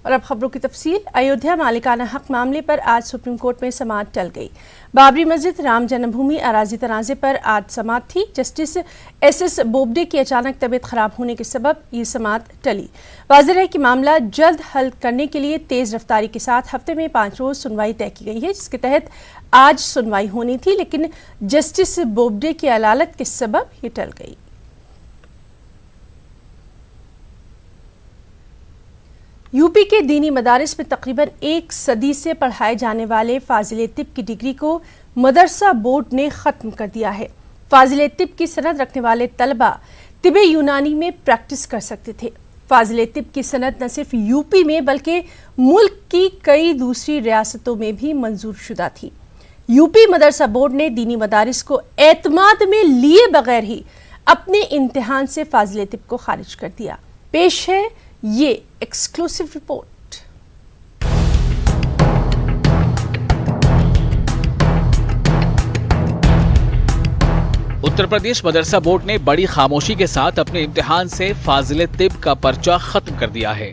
और अब खबरों की तफसील। अयोध्या मालिकाना हक मामले पर आज सुप्रीम कोर्ट में समाअत टल गई। बाबरी मस्जिद राम जन्मभूमि अराजी तनाज़े पर आज समाअत थी। जस्टिस एस बोबडे की अचानक तबीयत खराब होने के सबब ये समाअत टली। वाज़ेह है कि मामला जल्द हल करने के लिए तेज़ रफ्तारी के साथ हफ्ते में 5 रोज़ सुनवाई तय की गई है, जिसके तहत आज सुनवाई होनी थी, लेकिन जस्टिस बोबडे की अलालत के सबब ये टल गई। यूपी के दीनी मदारिस में तकरीबन 1 सदी से पढ़ाए जाने वाले फाजिल तिब की डिग्री को मदरसा बोर्ड ने ख़त्म कर दिया है। फाजिल तिब की सनद रखने वाले तलबा तिब यूनानी में प्रैक्टिस कर सकते थे। फाजिल तिब की सनद न सिर्फ यूपी में बल्कि मुल्क की कई दूसरी रियासतों में भी मंजूर शुदा थी। यूपी मदरसा बोर्ड ने दीनी मदारिस को एतमाद में लिए बगैर ही अपने इम्तिहान से फाजिल तिब को खारिज कर दिया। पेश है ये एक्सक्लूसिव रिपोर्ट। उत्तर प्रदेश मदरसा बोर्ड ने बड़ी खामोशी के साथ अपने इम्तिहान से फाजिल तिब का पर्चा खत्म कर दिया है।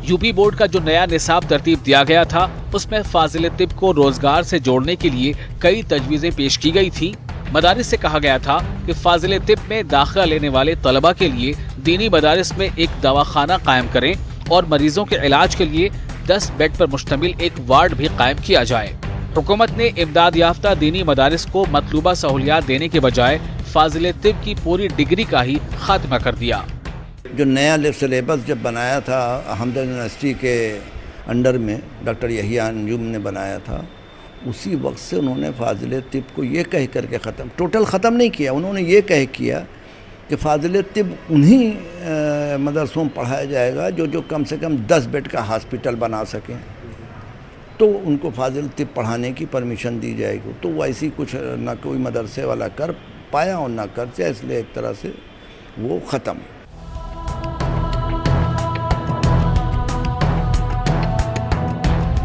यूपी बोर्ड का जो नया निसाब तरतीब दिया गया था, उसमें फाजिल तिब को रोजगार से जोड़ने के लिए कई तजवीजें पेश की गई थी। मदारिस से कहा गया था कि फाजिल तिब में दाखिला लेने वाले तलबा के लिए दीनी मदारिस में एक दवाखाना कायम करें और मरीजों के इलाज के लिए 10 बेड पर मुश्तमिल एक वार्ड भी कायम किया जाए। हुकूमत ने इमदाद याफ्ता दीनी मदारिस को मतलूबा सहूलियात देने के बजाय फाजिल तिब की पूरी डिग्री का ही खात्मा कर दिया। जो नया सिलेबस जब बनाया था हमदर्द यूनिवर्सिटी के अंडर में डॉक्टर यहिया अंजुम ने बनाया था, उसी वक्त से उन्होंने फाजिल तिब को ये कह करके ख़त्म, टोटल ख़त्म नहीं किया, उन्होंने ये कह किया कि फाजिल तिब उन्हीं मदरसों में पढ़ाया जाएगा जो कम से कम 10 बेड का हॉस्पिटल बना सकें, तो उनको फाजिल तिब पढ़ाने की परमिशन दी जाएगी। तो वैसी कुछ ना कोई मदरसे वाला कर पाया और ना कर चाहे, इसलिए एक तरह से वो ख़त्म।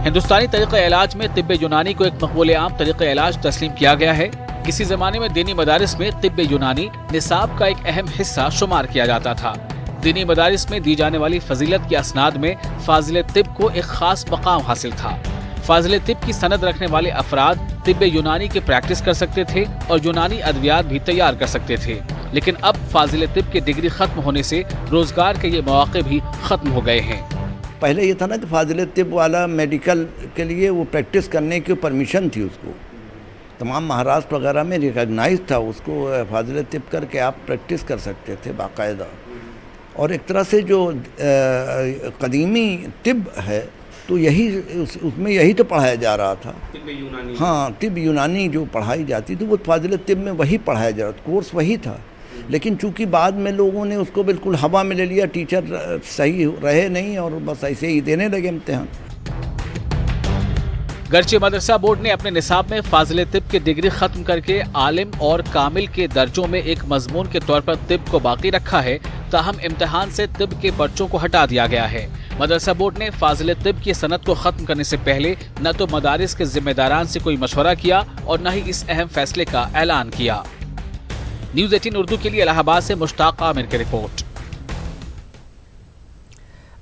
हिंदुस्तानी तरीक़े इलाज में तिब्बे यूनानी को एक मकबूल आम तरीक़े इलाज तस्लीम किया गया है। किसी ज़माने में दीनी मदारिस में तिब्बे यूनानी निसाब का एक अहम हिस्सा शुमार किया जाता था। दीनी मदारिस में दी जाने वाली फजीलत की असनाद में फाजिल तिब को एक खास मकाम हासिल था। फाजिल तिब की सनद रखने वाले अफराद तिब्बे यूनानी की प्रैक्टिस कर सकते थे और यूनानी अद्वियात भी तैयार कर सकते थे। लेकिन अब फाजिल तिब की डिग्री खत्म होने से रोजगार के ये मौके भी खत्म हो गए हैं। पहले ये था ना कि फाजिल तिब वाला मेडिकल के लिए वो प्रैक्टिस करने की परमिशन थी, उसको तमाम महाराष्ट्र वगैरह में रिकॉग्नाइज था, उसको फाजिल तिब करके आप प्रैक्टिस कर सकते थे बाकायदा। और एक तरह से जो कदीमी तिब है तो यही उसमें यही तो पढ़ाया जा रहा था, तिब यूनानी। हाँ, तिब यूनानी जो पढ़ाई जाती थी वो फाजिल तिब में वही पढ़ाया जा रहा था, कोर्स वही था। लेकिन चूंकि बाद में लोगों ने उसको बिल्कुल हवा में ले लिया, टीचर सही रहे नहीं और बस ऐसे ही देने लगे इम्तिहान। गर्चे मदरसा बोर्ड ने अपने निसाब में फाजिल तिब की डिग्री खत्म करके आलिम और कामिल के दर्जों में एक मजमून के तौर पर तिब को बाकी रखा है, ताहम इम्तिहान से तिब के पर्चों को हटा दिया गया है। मदरसा बोर्ड ने फाजिल तिब की सनद को खत्म करने से पहले न तो मदारिस के जिम्मेदारान से कोई मशवरा किया और न ही इस अहम फैसले का ऐलान किया। न्यूज़ 18 उर्दू के लिए इलाहाबाद से मुश्ताक आमिर की रिपोर्ट।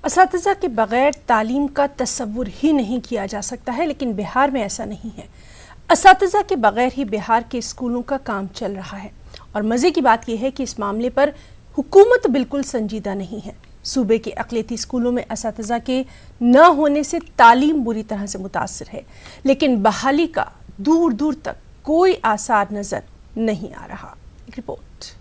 असातिज़ा के बगैर तालीम का तस्वुर ही नहीं किया जा सकता है, लेकिन बिहार में ऐसा नहीं है। असातिज़ा के बगैर ही बिहार के स्कूलों का काम चल रहा है और मज़े की बात यह है कि इस मामले पर हुकूमत बिल्कुल संजीदा नहीं है। सूबे के अक़लियती स्कूलों में असातिज़ा के न होने से तालीम बुरी तरह से मुतासर है, लेकिन बहाली का दूर दूर तक कोई आसार नज़र नहीं आ रहा। एक रिपोर्ट।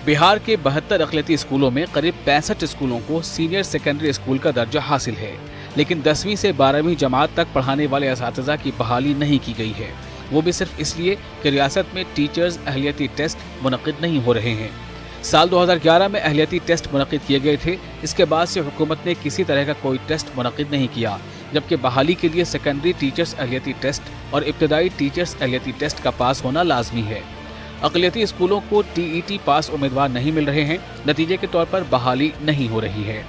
बिहार के 72 अक़लियती स्कूलों में करीब 65 स्कूलों को सीनियर सेकेंडरी स्कूल का दर्जा हासिल है, लेकिन 10वीं से 12वीं जमात तक पढ़ाने वाले असातिज़ा की बहाली नहीं की गई है। वो भी सिर्फ इसलिए कि रियासत में टीचर्स अहलियती टेस्ट मुनक़िद नहीं हो रहे हैं। साल 2011 में अहलियती टेस्ट मुनक़िद किए गए थे, इसके बाद से हुकूमत ने किसी तरह का कोई टेस्ट मुनक़िद नहीं किया, जबकि बहाली के लिए सेकेंडरी टीचर्स अहलियती टेस्ट और इब्तदाई टीचर्स अहलियती टेस्ट का पास होना लाजमी है। अक़लियती स्कूलों को TET पास उम्मीदवार नहीं मिल रहे हैं, नतीजे के तौर पर बहाली नहीं हो रही है।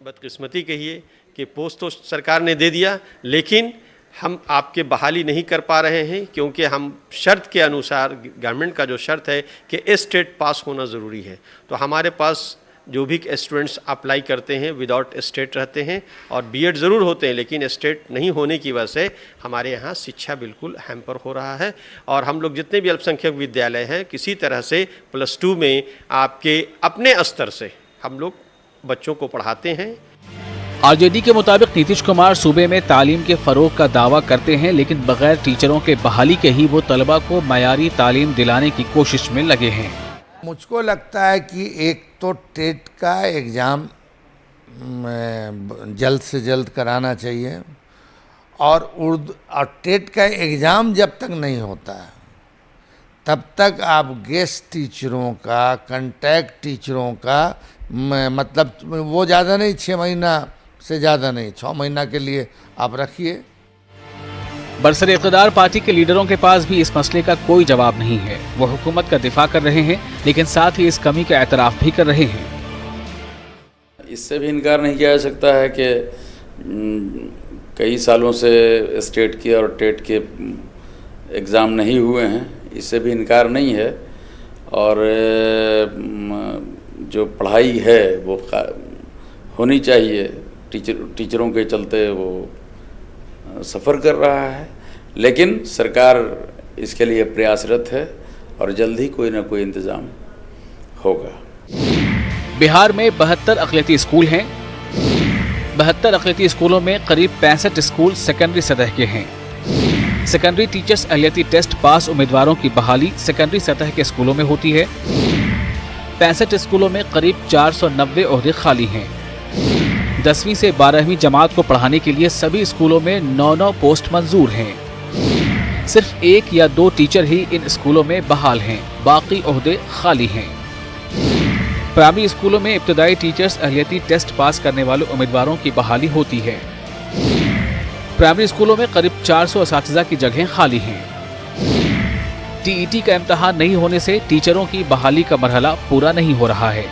बदकिस्मती कहिए कि पोस्ट तो सरकार ने दे दिया, लेकिन हम आपके बहाली नहीं कर पा रहे हैं क्योंकि हम शर्त के अनुसार, गवर्नमेंट का जो शर्त है कि स्टेट पास होना ज़रूरी है, तो हमारे पास जो भी स्टूडेंट्स अप्लाई करते हैं विदाउट स्टेट रहते हैं और बीएड ज़रूर होते हैं, लेकिन स्टेट नहीं होने की वजह से हमारे यहाँ शिक्षा बिल्कुल हैम्पर हो रहा है। और हम लोग जितने भी अल्पसंख्यक विद्यालय हैं, किसी तरह से +2 में आपके अपने स्तर से हम लोग बच्चों को पढ़ाते हैं। आरजेडी के मुताबिक नीतीश कुमार सूबे में तालीम के फरोग का दावा करते हैं, लेकिन बगैर टीचरों के बहाली के ही वो तलबा को मयारी तालीम दिलाने की कोशिश में लगे हैं। मुझको लगता है कि एक तो टेट का एग्ज़ाम जल्द से जल्द कराना चाहिए, और उर्दू और टेट का एग्ज़ाम जब तक नहीं होता है तब तक आप गेस्ट टीचरों का, कंटैक्ट टीचरों का, मतलब वो ज़्यादा नहीं, 6 महीना से ज़्यादा नहीं, 6 महीना के लिए आप रखिए। बरसर इक़्तिदार पार्टी के लीडरों के पास भी इस मसले का कोई जवाब नहीं है। वो हुकूमत का दिफा कर रहे हैं, लेकिन साथ ही इस कमी का एतराफ़ भी कर रहे हैं। इससे भी इनकार नहीं किया जा सकता है कि कई सालों से स्टेट के और टेट के एग्ज़ाम नहीं हुए हैं, इससे भी इनकार नहीं है। और जो पढ़ाई है वो होनी चाहिए, टीचरों के चलते वो सफ़र कर रहा है, लेकिन सरकार इसके लिए प्रयासरत है और जल्द ही कोई ना कोई इंतज़ाम होगा। बिहार में 72 अक़लियती स्कूल हैं। 72 अक़लियती स्कूलों में करीब 65 स्कूल सेकेंडरी सतह के हैं। सेकेंडरी टीचर्स अहलियती टेस्ट पास उम्मीदवारों की बहाली सेकेंडरी सतह के स्कूलों में होती है। 65 स्कूलों में करीब 490 ओहदे खाली हैं। 10वीं से 12वीं जमात को पढ़ाने के लिए सभी स्कूलों में 9 पोस्ट मंजूर हैं। सिर्फ 1 या 2 टीचर ही इन स्कूलों में बहाल हैं, बाकी ओहदे खाली हैं। प्राइमरी स्कूलों में इब्तदाई टीचर्स अहलियती टेस्ट पास करने वाले उम्मीदवारों की बहाली होती है। प्राइमरी स्कूलों में करीब 400 असातिज़ा की जगहें खाली हैं। टीईटी का इम्तिहान नहीं होने से टीचरों की बहाली का मरहला पूरा नहीं हो रहा है।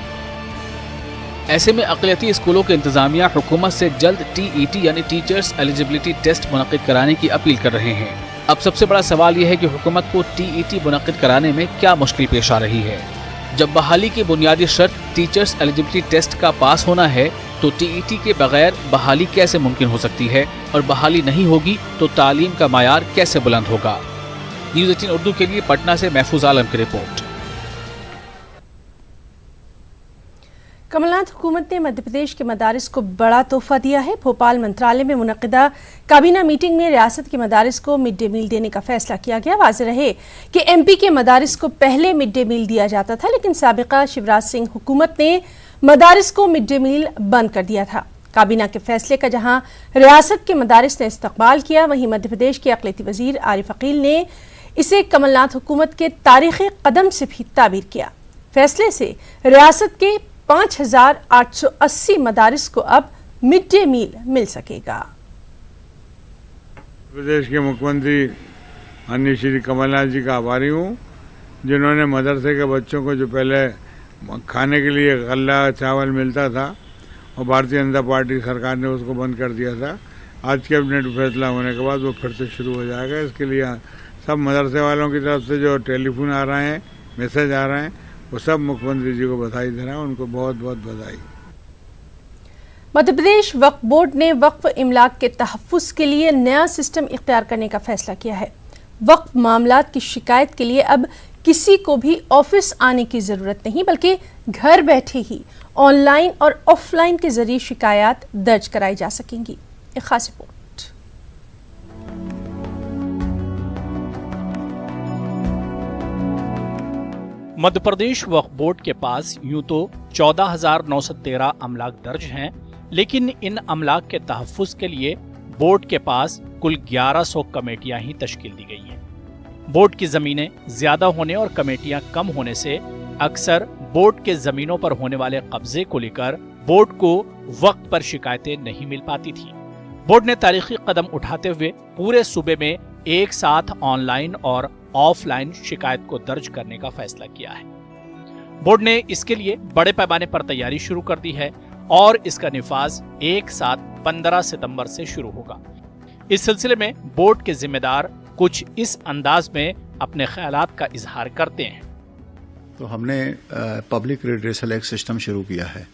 ऐसे में अक़लियती स्कूलों के इंतजामिया हुकूमत से जल्द टीईटी यानी टीचर्स एलिजिबिलिटी टेस्ट मुनक़िद कराने की अपील कर रहे हैं। अब सबसे बड़ा सवाल यह है कि हुकूमत को टीईटी मुनक़िद कराने में क्या मुश्किल पेश आ रही है। जब बहाली की बुनियादी शर्त टीचर्स एलिजिबिलिटी टेस्ट का पास होना है, तो टीईटी के बगैर बहाली कैसे मुमकिन हो सकती है, और बहाली नहीं होगी तो तालीम का मायार कैसे बुलंद होगा। न्यूज़ 18 उर्दू के लिए पटना से महफूज आलम की रिपोर्ट। कमलनाथ हुकूमत ने मध्य प्रदेश के मदारिस को बड़ा तोहफा दिया है। भोपाल मंत्रालय में मुनक़िदा काबीना मीटिंग में रियासत के मदारिस को मिड डे मील देने का फैसला किया गया। वाज़ेह रहे कि एमपी के मदारिस को पहले मिड डे मील दिया जाता था, लेकिन साबिक़ा शिवराज सिंह हुकूमत ने मदारिस को मिड डे मील बंद कर दिया था। काबीना के फैसले का जहां रियासत के मदारिस ने इस्तक़बाल किया, वहीं मध्य प्रदेश के अक़लियती वज़ीर आरिफ अकील ने इसे कमलनाथ हुकूमत के तारीख़ी कदम से भी ताबीर किया। फैसले से रियासत के 5880 मदारिस को अब मिड डे मील मिल सकेगा। प्रदेश के मुख्यमंत्री माननीय श्री कमलनाथ जी का आभारी हूँ, जिन्होंने मदरसे के बच्चों को जो पहले खाने के लिए गल्ला चावल मिलता था और भारतीय जनता पार्टी सरकार ने उसको बंद कर दिया था, आज कैबिनेट फैसला होने के बाद वो फिर से शुरू हो जाएगा। इसके लिए सब मदरसे वालों की तरफ से जो टेलीफोन आ रहे हैं, मैसेज आ रहे हैं, वो सब मुख्यमंत्री जी को बधाई दे रहे हैं, उनको बहुत बहुत बधाई। मध्य प्रदेश वक्फ बोर्ड ने वक्फ इमलाक के तहफ़्फ़ुज़ के लिए नया सिस्टम इख्तियार करने का फैसला किया है। वक्फ मामलात की शिकायत के लिए अब किसी को भी ऑफिस आने की ज़रूरत नहीं, बल्कि घर बैठे ही ऑनलाइन और ऑफलाइन के जरिए शिकायत दर्ज कराई जा सकेंगी। एक खास रिपोर्ट। मध्य प्रदेश वक्फ बोर्ड के पास यूं तो 14,913 अमलाक दर्ज हैं, लेकिन इन अमलाक के तहफ़्फ़ुज़ के लिए बोर्ड के पास कुल 1100 कमेटियां ही तश्कील दी गई हैं। बोर्ड की ज़मीनें ज़्यादा होने और कमेटियां कम होने से अक्सर बोर्ड के ज़मीनों पर होने वाले कब्जे को लेकर बोर्ड को वक्त पर शिकायतें नहीं मिल पाती थी। बोर्ड ने तारीखी कदम उठाते हुए पूरे सूबे में एक साथ ऑनलाइन और ऑफलाइन शिकायत को दर्ज करने का फैसला किया है। बोर्ड ने इसके लिए बड़े पैमाने पर तैयारी शुरू कर दी है और इसका निफाज एक साथ 15 सितंबर से शुरू होगा। इस सिलसिले में बोर्ड के जिम्मेदार कुछ इस अंदाज में अपने ख्यालात का इजहार करते हैं। तो हमने पब्लिक रिड्रेसल एक्ट सिस्टम शुरू किया है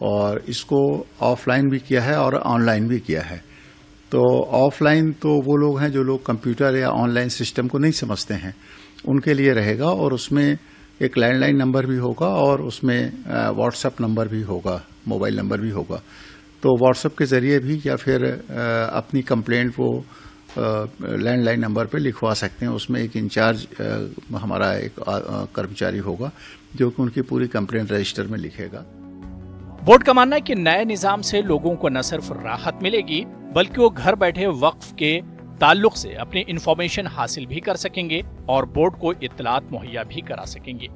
और इसको ऑफलाइन भी किया है और ऑनलाइन भी किया है। तो ऑफलाइन तो वो लोग हैं जो लोग कंप्यूटर या ऑनलाइन सिस्टम को नहीं समझते हैं, उनके लिए रहेगा और उसमें एक लैंडलाइन नंबर भी होगा और उसमें व्हाट्सएप नंबर भी होगा, मोबाइल नंबर भी होगा। तो व्हाट्सएप के ज़रिए भी या फिर अपनी कंप्लेंट वो लैंडलाइन नंबर पे लिखवा सकते हैं। उसमें एक इंचार्ज हमारा एक कर्मचारी होगा जो कि उनकी पूरी कंप्लेंट रजिस्टर में लिखेगा। बोर्ड का मानना है कि नए निजाम से लोगों को न सिर्फ राहत मिलेगी बल्कि वो घर बैठे वक्फ के ताल्लुक से अपनी इंफॉर्मेशन हासिल भी कर सकेंगे और बोर्ड को इत्तलात मुहैया भी करा सकेंगे।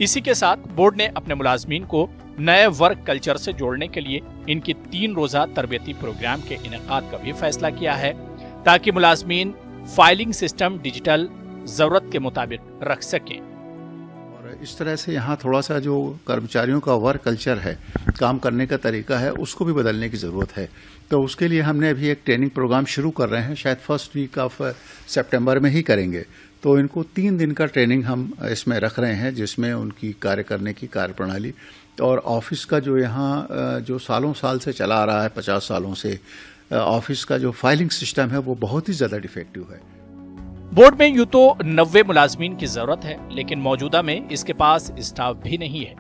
इसी के साथ बोर्ड ने अपने मुलाजमीन को नए वर्क कल्चर से जोड़ने के लिए इनकी 3 रोजा तरबियती प्रोग्राम के इनेकाद का भी फैसला किया है ताकि मुलाजमीन फाइलिंग सिस्टम डिजिटल जरूरत के मुताबिक रख सकें। और इस तरह से यहाँ थोड़ा सा जो कर्मचारियों का वर्क कल्चर है, काम करने का तरीका है, उसको भी बदलने की ज़रूरत है। तो उसके लिए हमने अभी एक ट्रेनिंग प्रोग्राम शुरू कर रहे हैं, शायद फर्स्ट वीक ऑफ सितंबर में ही करेंगे। तो इनको 3 दिन का ट्रेनिंग हम इसमें रख रहे हैं जिसमें उनकी कार्य करने की कार्यप्रणाली और ऑफिस का जो यहाँ जो सालों साल से चला आ रहा है, 50 सालों से ऑफिस का जो फाइलिंग सिस्टम है वो बहुत ही ज़्यादा डिफेक्टिव है। बोर्ड में यूं तो 90 मुलाजमीन की जरूरत है, लेकिन मौजूदा में इसके पास स्टाफ भी नहीं है।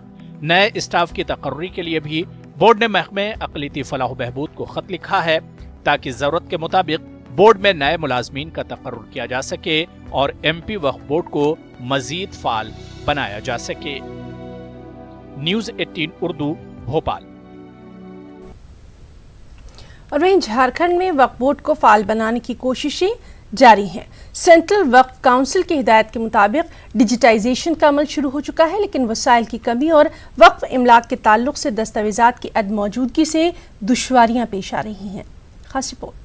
नए स्टाफ की तकर्री के लिए भी बोर्ड ने महकमे अक़लियती फलाह बहबूद को खत लिखा है ताकि जरूरत के मुताबिक बोर्ड में नए मुलाजमीन का तकर्रुर किया जा सके और MP वक्फ बोर्ड को मजीद फाल बनाया जा सके। न्यूज़ 18 उर्दू, भोपाल। और वहीं झारखंड में वक्फ बोर्ड को फाल बनाने की कोशिशें जारी हैं। सेंट्रल वक्फ काउंसिल की हिदायत के मुताबिक डिजिटाइजेशन का अमल शुरू हो चुका है, लेकिन वसाइल की कमी और वक्फ इमलाक के ताल्लुक से दस्तावेजात की अदम मौजूदगी से दुश्वारियां पेश आ रही हैं। खास रिपोर्ट।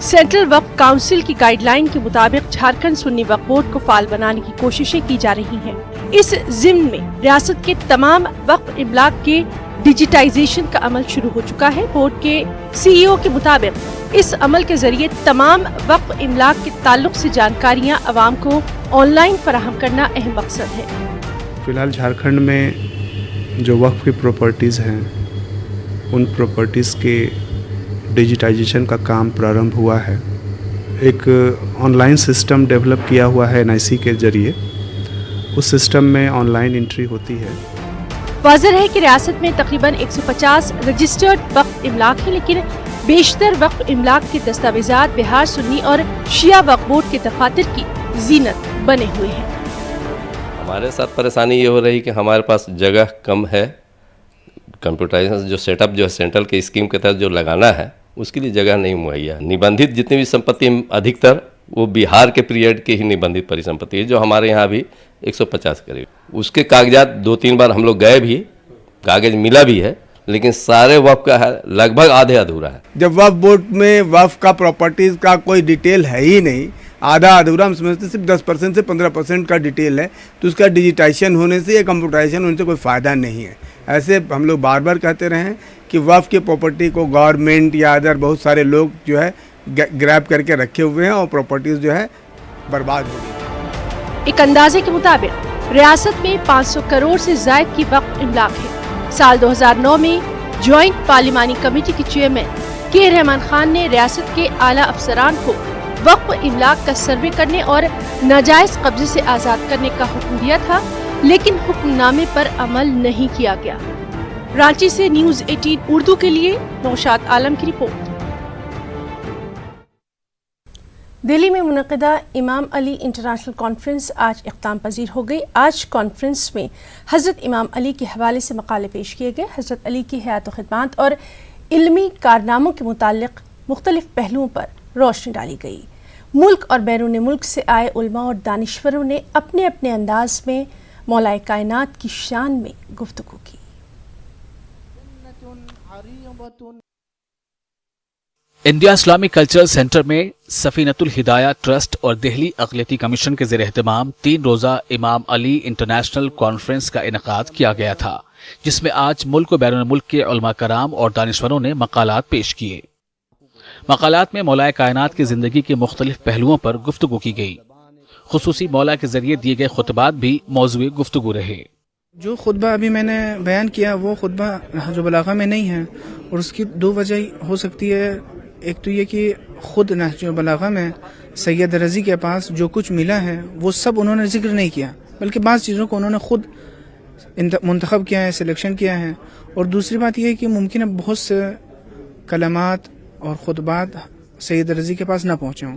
सेंट्रल वक्फ काउंसिल की गाइडलाइन के मुताबिक झारखंड सुन्नी वक्फ बोर्ड को फाल बनाने की कोशिशें की जा रही हैं। इस जिम्न में रियासत के तमाम वक्फ इमलाक के डिजिटाइजेशन का अमल शुरू हो चुका है। बोर्ड के CEO के मुताबिक इस अमल के जरिए तमाम वक्फ इमलाक के ताल्लुक से जानकारियां अवाम को ऑनलाइन फराहम करना अहम मकसद है। फिलहाल झारखंड में जो वक्फ की प्रॉपर्टीज़ हैं उन प्रॉपर्टीज़ के डिजिटाइजेशन का काम प्रारंभ हुआ है। एक ऑनलाइन सिस्टम डेवलप किया हुआ है NIC के जरिए। उस सिस्टम में ऑनलाइन एंट्री होती है। वाज़ेह है कि रियासत में तकरीबन 150 रजिस्टर्ड वक्फ इमलाक है, लेकिन बेशतर वक्फ इमलाक के दस्तावेजात बिहार सुन्नी और शिया वक्फ बोर्ड के दफातर की जीनत बने हुए हैं। हमारे साथ परेशानी ये हो रही कि हमारे पास जगह कम है। कंप्यूटराइजेशन जो सेटअप जो है सेंट्रल के स्कीम के तहत जो लगाना है उसके लिए जगह नहीं मुहैया। निबंधित जितनी भी संपत्ति अधिकतर वो बिहार के पीरियड की ही निबंधित परिसंपत्ति है, जो हमारे यहाँ भी 150 करीब। उसके कागजात 2-3 बार हम लोग गए भी, कागज मिला भी है, लेकिन सारे वक्फ का है लगभग आधे अधूरा है। जब वक्फ बोर्ड में वक्फ का प्रॉपर्टीज का कोई डिटेल है ही नहीं, आधा अधूरा, हम समझते सिर्फ 10% से 15% का डिटेल है, तो उसका डिजिटाइजेशन होने से या कंप्यूटराइजेशन होने से कोई फ़ायदा नहीं है। ऐसे हम लोग बार बार कहते रहे हैं कि वक्फ की प्रॉपर्टी को गवर्नमेंट या अदर बहुत सारे लोग जो है ग्रैब करके रखे हुए हैं और प्रॉपर्टीज जो है बर्बाद हो गई। एक अंदाजे के मुताबिक रियासत में 500 करोड़ से ज्यादा की वक्फ इमलाक है। साल 2009 में ज्वाइंट पार्लिमानी कमेटी के चेयरमैन के रहमान खान ने रियासत के आला अफसरान को वक्फ इमलाक का सर्वे करने और नाजायज कब्जे से आज़ाद करने का हुक्म दिया था, लेकिन हुक्मनामे पर अमल नहीं किया गया। रांची से न्यूज़ 18 उर्दू के लिए नौशाद आलम की रिपोर्ट। दिल्ली में मुनक़िदा इमाम अली इंटरनेशनल कॉन्फ्रेंस आज इख्तिताम पजीर हो गई। आज कॉन्फ्रेंस में हज़रत इमाम अली के हवाले से मकाले पेश किए गए। हज़रत अली की हयात व खिदमत और इल्मी कारनामों के मुतालिक मुख्तलिफ पहलुओं पर रोशनी डाली गई। मुल्क और बैरून मुल्क से आए उलमा और दानिश्वरों ने अपने अपने अंदाज में मौलाए कायनात की शान में गुफ्तगू की। इंडिया इस्लामिक कल्चरल सेंटर में सफीनतुल हिदाया ट्रस्ट और दिल्ली अक़लियती कमीशन के ज़ेर एहतमाम 3 रोज़ा इमाम अली इंटरनेशनल कॉन्फ्रेंस का इनेकाद किया गया था। जिसमें आज मुल्क व बैरून मुल्क के उलमा कराम और दानिश्वरों ने मकालात पेश किए। मकालात में मौलाए कायनात की जिंदगी के मुख्तलिफ पहलुओं पर गुफ्तगू की गई। खुसूसी मौला के जरिए दिए गए खुतबात भी मौज़ूए गुफ्तगू रहे। जो खुतबा अभी मैंने बयान किया वो खुतबा नहजुल बलागा में नहीं है, और उसकी दो वजह हो सकती है। एक तो ये कि खुद नहजुल बलागा में सैयद रज़ी के पास जो कुछ मिला है वो सब उन्होंने जिक्र नहीं किया, बल्कि बाज़ चीज़ों को उन्होंने खुद मुंतखब किया है, सिलेक्शन किया है। और दूसरी बात यह है कि मुमकिन है बहुत से कलमात और खुतबात सैयद रज़ी के पास ना पहुँचे हों।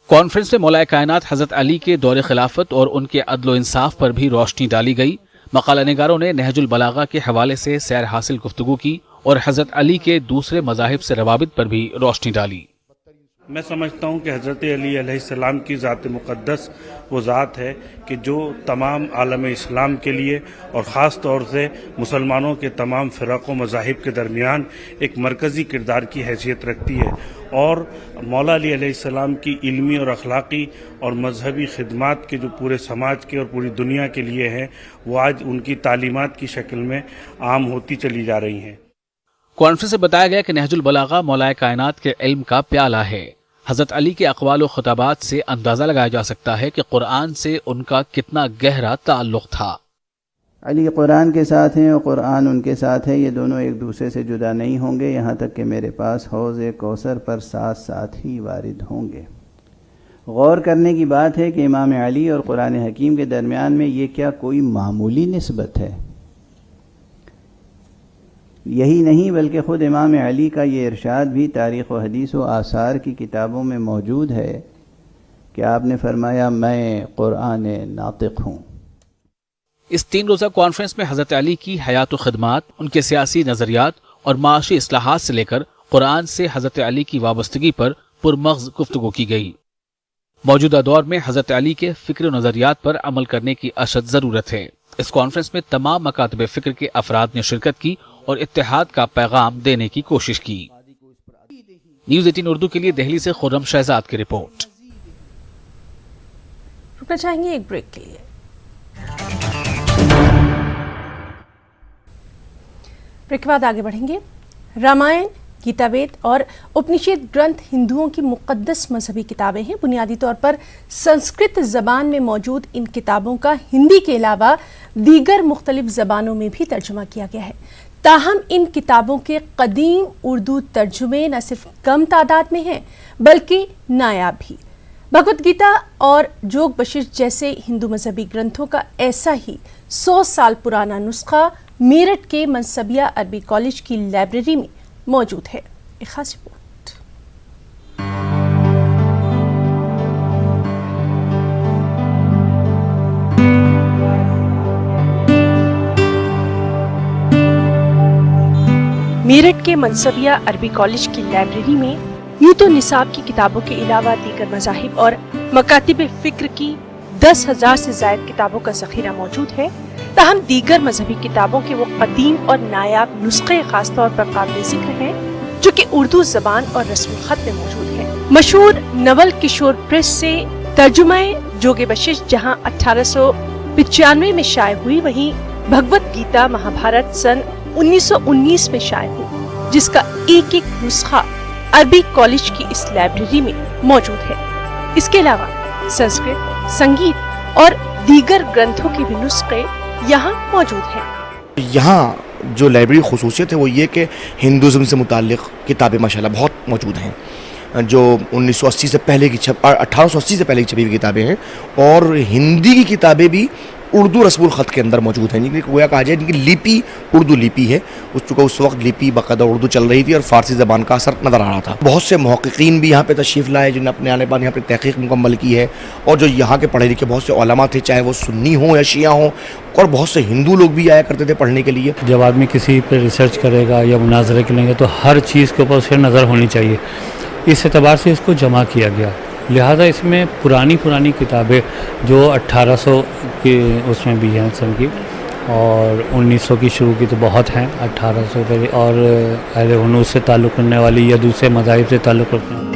कॉन्फ्रेंस में मौलाए कायनात हजरत अली के दौरे खिलाफत और उनके अदलो इंसाफ पर भी रोशनी डाली गई। मकाला निगारों ने नहजुल बलागा के हवाले से सैर हासिल गुफ्तगू की और हजरत अली के दूसरे मज़ाहिब से रवाबित पर भी रोशनी डाली। मैं समझता हूँ कि हज़रत अली अलैहिस्सलाम की ज़ात मुक़द्दस वो ज़ात है कि जो तमाम आलम इस्लाम के लिए और ख़ास तौर से मुसलमानों के तमाम फ़िरक़ व मज़ाहिब के दरमियान एक मरकज़ी किरदार की हैसियत रखती है। और मौला अली अलैहिस्सलाम की इल्मी और अखलाक़ी और मजहबी खिदमात के जो पूरे समाज के और पूरी दुनिया के लिए हैं, वो आज उनकी तालीमात की शक्ल में आम होती चली जा रही हैं। कॉन्फ्रेंस में बताया गया कि नहजुल बलागा मौलाए कायनात के इल्म का प्याला है। हजरत अली के अक़वाल व खुताबात से अंदाजा लगाया जा सकता है कि कुरान से उनका कितना गहरा ताल्लुक़ था। अली कुरान के साथ हैं और कुरान उनके साथ है, ये दोनों एक दूसरे से जुदा नहीं होंगे, यहाँ तक कि मेरे पास हौज़ कौसर पर साथ साथ ही वारिद होंगे। गौर करने की बात है कि इमाम अली और कुरान हकीम के दरमियान में ये क्या कोई मामूली निस्बत है? यही नहीं बल्कि ख़ुद इमाम अली का ये इरशाद भी तारीख़ व हदीस व आसार की किताबों में मौजूद है कि आपने फरमाया मैं कुरान नातिक़ हूँ। इस 3 रोज़ा कॉन्फ्रेंस में हज़रत अली की हयात व खिदमात, उनके सियासी नज़रियात और माशी इस्लाहात से लेकर कुरान से हज़रत अली की वाबस्तगी पर पुरमग़्ज़ गुफ्तगू की गई। मौजूदा दौर में हज़रत अली के फ़िक्र व नज़रियात पर अमल करने की अशद ज़रूरत है। इस कॉन्फ्रेंस में तमाम मकातब फ़िक्र के अफराद ने शिरकत की और इत्तेहाद का पैगाम देने की कोशिश की। न्यूज़ 18 उर्दू के लिए दिल्ली से खुर्रम शहजाद की रिपोर्ट। रुकना चाहेंगे एक ब्रेक के लिए। ब्रेक के बाद आगे बढ़ेंगे। रामायण, गीता वेद और उपनिषद ग्रंथ हिंदुओं की मुक़द्दस मजहबी किताबें हैं। बुनियादी तौर पर संस्कृत ज़बान में मौजूद इन किताबों का हिंदी के अलावा दीगर मुख्तलिफ ज़बानों में भी तर्जुमा किया गया है। ताहम इन किताबों के कदीम उर्दू तर्जुमे न सिर्फ कम तादाद में हैं बल्कि नायाब भी। भगवत गीता और जोग बशिष्ट जैसे हिंदू मजहबी ग्रंथों का ऐसा ही 100 साल पुराना नुस्खा मेरठ के मनसबिया अरबी कॉलेज की लाइब्रेरी में मौजूद है। एक खास रिपोर्ट। मेरठ के मनसबिया अरबी कॉलेज की लाइब्रेरी में यूं तो निसाब की किताबों के अलावा दीगर मज़ाहिब और मकातिब फ़िक्र की 10,000 से ज़ायद किताबों का ज़ख़ीरा मौजूद है। ताहम दीगर मजहबी किताबों के वो कदीम और नायाब नुस्खे खास तौर पर काबिल ज़िक्र हैं जो कि उर्दू ज़बान और रस्म ख़त में मौजूद है। मशहूर नवल किशोर प्रेस से तर्जुमाए जोगे बशिष्ट जहाँ 1895 में शाये हुई, वहीं भगवत गीता महाभारत सन 1919 में शाये हुई, जिसका एक एक नुस्खा अरबी कॉलेज की इस लाइब्रेरी में मौजूद है। इसके अलावा संस्कृत, संगीत और दीगर ग्रंथों के भी नुस्खे यहाँ मौजूद हैं। यहाँ जो लाइब्रेरी खुसूसियत है वो ये कि हिंदुज़म से मुताल्लिक़ किताबें माशाल्लाह बहुत मौजूद हैं, जो 1980 से पहले की 1880 से पहले की छपी हुई किताबें हैं, और हिंदी की किताबें भी उर्दू रस्मुल ख़त के अंदर मौजूद हैं। जिनकी गोया कहा जाए जिनकी लिपि उर्दू लिपि है, उस वक्त लिपि बाकायदा उर्दू चल रही थी और फ़ारसी ज़बान का असर नज़र आ रहा था। बहुत से मुहक़्क़ीन भी यहाँ पे तशरीफ़ लाए जिन्होंने अपने आने पर यहाँ पे तहक़ीक़ मुकम्मल की है, और जो यहाँ के पढ़े लिखे बहुत से उलमा थे, चाहे वो सुन्नी हों या शिया हों, और बहुत से हिंदू लोग भी आया करते थे पढ़ने के लिए। जब आदमी किसी पर रिसर्च करेगा या मुनाज़रे करेंगे तो हर चीज़ के ऊपर उसकी नज़र होनी चाहिए। इस एतबार से इसको जमा किया गया, लिहाजा इसमें पुरानी किताबें जो 1800 की उसमें भी हैं सन की, और 1900 की शुरू की तो बहुत हैं 1800 पर, और अहले हुनूस से ताल्लुक़ रखने वाली या दूसरे मज़ाहिब से ताल्लुक़ रखने वाली।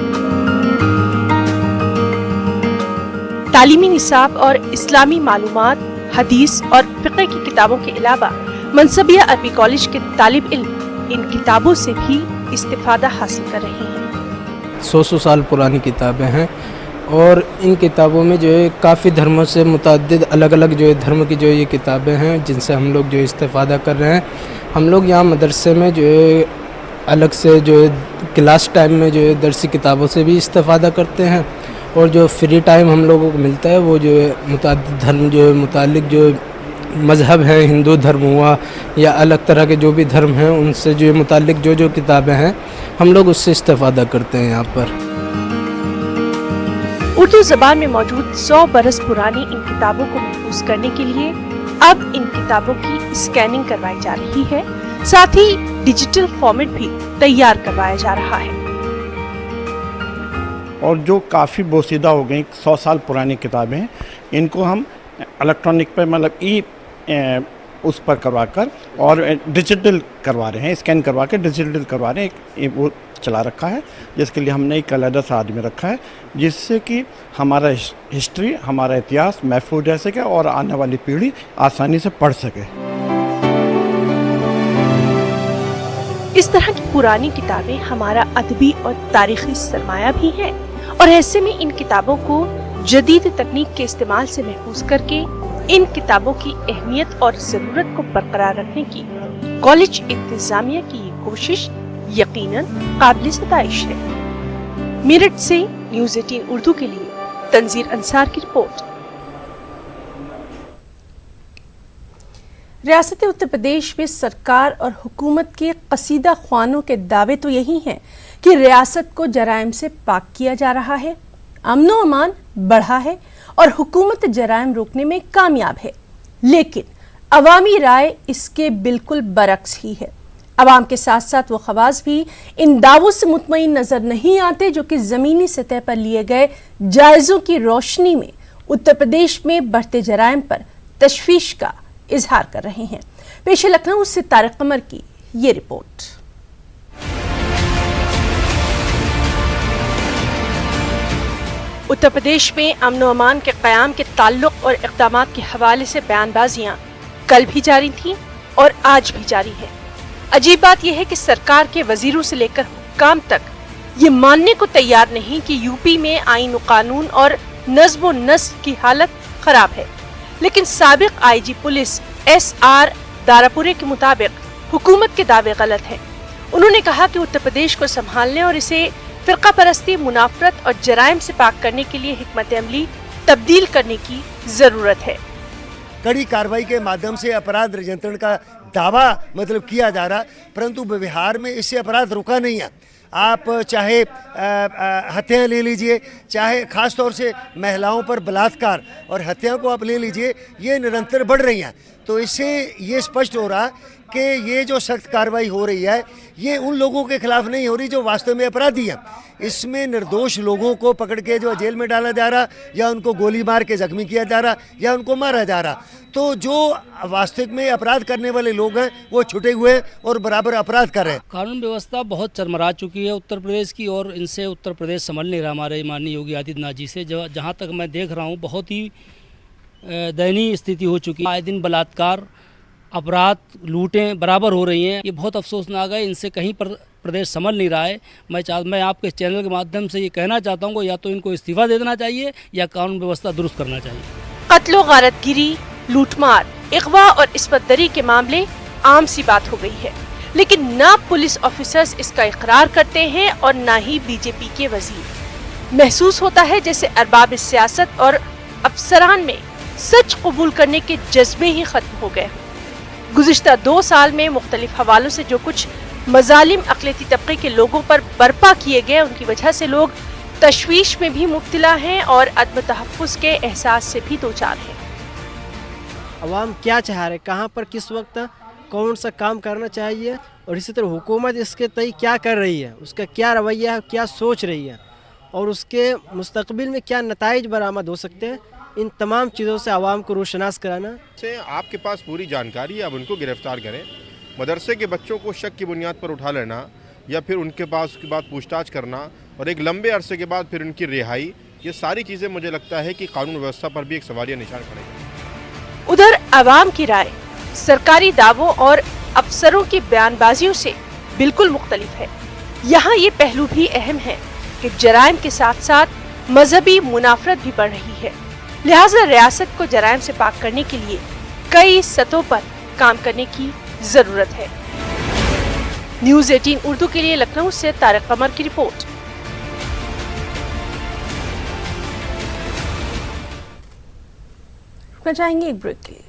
तालीमी निसाब और इस्लामी मालूमात, हदीस और फ़िक़्ह की किताबों के अलावा मनसबिया अरबी कॉलेज के तालिब इल्म इन किताबों से भी इस्तिफादा हासिल कर रहे हैं। 100 साल पुरानी किताबें हैं और इन किताबों में जो है काफ़ी धर्मों से मुतअद्दिद अलग अलग जो है धर्म की जो ये किताबें हैं जिनसे हम लोग जो इस्तिफादा कर रहे हैं। हम लोग यहाँ मदरसे में जो है अलग से जो है क्लास टाइम में जो है दरसी किताबों से भी इस्तिफादा करते हैं और जो फ्री टाइम हम लोगों को मिलता है वो जो है मुतअद्दिद धर्म जो है मुतालिक जो मज़हब है, हिंदू धर्म हुआ या अलग तरह के जो भी धर्म हैं उनसे जो मुतालिक जो किताबें हैं हम लोग उससे इस्तिफादा करते हैं यहाँ पर। उर्दू ज़बान में मौजूद 100 बरस पुरानी इन किताबों को महफूज करने के लिए अब इन किताबों की स्कैनिंग करवाई जा रही है, साथ ही डिजिटल फॉर्मेट भी तैयार करवाया जा रहा है। और जो काफ़ी बोसीदा हो गई 100 साल पुरानी किताबें हैं इनको हम इलेक्ट्रॉनिक पर मतलब उस पर करवाकर और डिजिटल करवा रहे हैं, स्कैन करवा के डिजिटल करवा रहे हैं। वो चला रखा है जिसके लिए हमने एक अलग सा आदमी रखा है जिससे कि हमारा हिस्ट्री, हमारा इतिहास महफूज रह सके और आने वाली पीढ़ी आसानी से पढ़ सके। इस तरह की पुरानी किताबें हमारा अदबी और तारीखी सरमाया भी हैं और ऐसे में इन किताबों को जदीद तकनीक के इस्तेमाल से महफूज करके इन किताबों की अहमियत और जरूरत को बरकरार रखने की कॉलेज इंतजामिया की ये कोशिश यकीनन काबिल सताइश है। मेरठ से न्यूज़ 18 उर्दू के लिए तंजीर अंसार की रिपोर्ट। रियासत उत्तर प्रदेश में सरकार और हुकूमत के कसीदा ख्वानों के दावे तो यही हैं कि रियासत को जराइम से पाक किया जा रहा है, अमनो अमान बढ़ा है और हुकूमत जराइम रोकने में कामयाब है, लेकिन अवामी राय इसके बिल्कुल बरक्स ही है। अवाम के साथ साथ वो खवास भी इन दावों से मुतमईन नजर नहीं आते जो कि जमीनी सतह पर लिए गए जायजों की रोशनी में उत्तर प्रदेश में बढ़ते जराइम पर तशवीश का इजहार कर रहे हैं। पेश है लखनऊ से तारिक कमर की ये रिपोर्ट। उत्तर प्रदेश में अमन व अमान के क़याम के ताल्लुक और इक़दामात के हवाले से बयानबाजियां कल भी जारी थीं और आज भी जारी है। अजीब बात यह है कि सरकार के वजीरों से लेकर हुक्काम तक ये मानने को तैयार नहीं कि यूपी में आईन व कानून और नज़्म व नस्ल की हालत खराब है, लेकिन साबिक आईजी पुलिस SR दारापुरे के मुताबिक हुकूमत के दावे गलत हैं। उन्होंने कहा कि उत्तर प्रदेश को संभालने और इसे फिरका परस्ती, मुनाफरत और जराइम से पाक करने के लिए हिकमत अमली तब्दील करने की जरूरत है। कड़ी कार्रवाई के माध्यम से अपराध नियंत्रण का दावा मतलब किया जा रहा, परंतु बिहार में इससे अपराध रुका नहीं है। आप चाहे हत्याएं ले लीजिए, चाहे ख़ास तौर से महिलाओं पर बलात्कार और हत्या को आप ले लीजिए, ये निरंतर बढ़ रही हैं। तो इससे ये स्पष्ट हो रहा कि ये जो सख्त कार्रवाई हो रही है ये उन लोगों के खिलाफ नहीं हो रही जो वास्तव में अपराधी हैं। इसमें निर्दोष लोगों को पकड़ के जो जेल में डाला जा रहा या उनको गोली मार के जख्मी किया जा रहा या उनको मारा जा रहा, तो जो वास्तविक में अपराध करने वाले लोग हैं वो छुटे हुए हैं और बराबर अपराध कर रहे हैं। कानून व्यवस्था बहुत चरमरा चुकी है उत्तर प्रदेश की और इनसे उत्तर प्रदेश संभल नहीं रहा हमारे माननीय योगी आदित्यनाथ जी से। जहाँ तक मैं देख रहा हूँ बहुत ही दयनीय स्थिति हो चुकी है। आए दिन बलात्कार, अपराध, लूटें बराबर हो रही हैं। ये बहुत अफसोसनाक है, इनसे कहीं पर प्रदेश संभल नहीं रहा है। मैं आपके चैनल के माध्यम से ये कहना चाहता हूँ या तो इनको इस्तीफा दे देना चाहिए या कानून व्यवस्था दुरुस्त करना चाहिए। कत्लो गारतगिरी, लूटमार, इगवा और इस्मतदरी के मामले आम सी बात हो गई है, लेकिन ना पुलिस ऑफिसर्स इसका इकरार करते हैं और ना ही बीजेपी के वजीर। महसूस होता है जैसे अरबाब सियासत और अफसरान में सच कबूल करने के जज्बे ही खत्म हो गए। गुज़िश्ता 2 साल में मुख्तलिफ हवालों से जो कुछ मजालिम अक़लियती तबके के लोगों पर बर्पा किए गए, उनकी वजह से लोग तशवीश में भी मुब्तला हैं और अदम तहफ़्फ़ुज़ के एहसास से भी दो चार हैं। अवाम क्या चाह रहे, कहाँ पर किस वक्त कौन सा काम करना चाहिए और इसी तरह हुकूमत इसके तय क्या कर रही है, उसका क्या रवैया है, क्या सोच रही है और उसके मुस्तक़बिल में क्या नताइज बरामद हो सकते हैं, इन तमाम चीज़ों से आवाम को रोशनास कराना। से आपके पास पूरी जानकारी है, अब उनको गिरफ्तार करें। मदरसे के बच्चों को शक की बुनियाद पर उठा लेना या फिर उनके पास उसके बाद पूछताछ करना और एक लंबे अरसे के बाद फिर उनकी रिहाई, ये सारी चीज़ें मुझे लगता है कि कानून व्यवस्था पर भी एक सवालिया निशान खड़ेगी। उधर आवाम की राय सरकारी दावों और अफसरों की बयानबाजियों से बिल्कुल मुख्तलिफ है। यहाँ ये पहलू भी अहम है कि जराइम के साथ साथ मजहबी मुनाफरत भी बढ़ रही है। लिहाजा रियासत को जराइम से पाक करने के लिए कई सतहों पर काम करने की जरूरत है। न्यूज़ 18 उर्दू के लिए लखनऊ से तारिक कमर की रिपोर्ट। जाएंगे एक ब्रेक के लिए।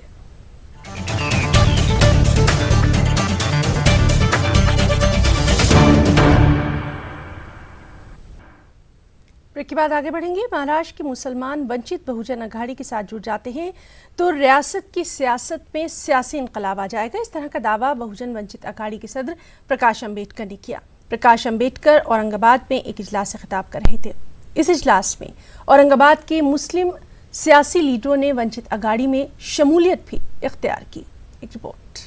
ब्रेक के बाद आगे बढ़ेंगे। महाराष्ट्र के मुसलमान वंचित बहुजन अघाड़ी के साथ जुड़ जाते हैं तो रियासत की सियासत में सियासी इंकलाब आ जाएगा। इस तरह का दावा बहुजन वंचित अघाड़ी के सदर प्रकाश अम्बेडकर ने किया। प्रकाश अम्बेडकर औरंगाबाद में एक इजलास से खिताब कर रहे थे। इस इजलास में औरंगाबाद के मुस्लिम सियासी लीडरों ने वंचित अघाड़ी में शमूलियत भी इख्तियार की। एक रिपोर्ट।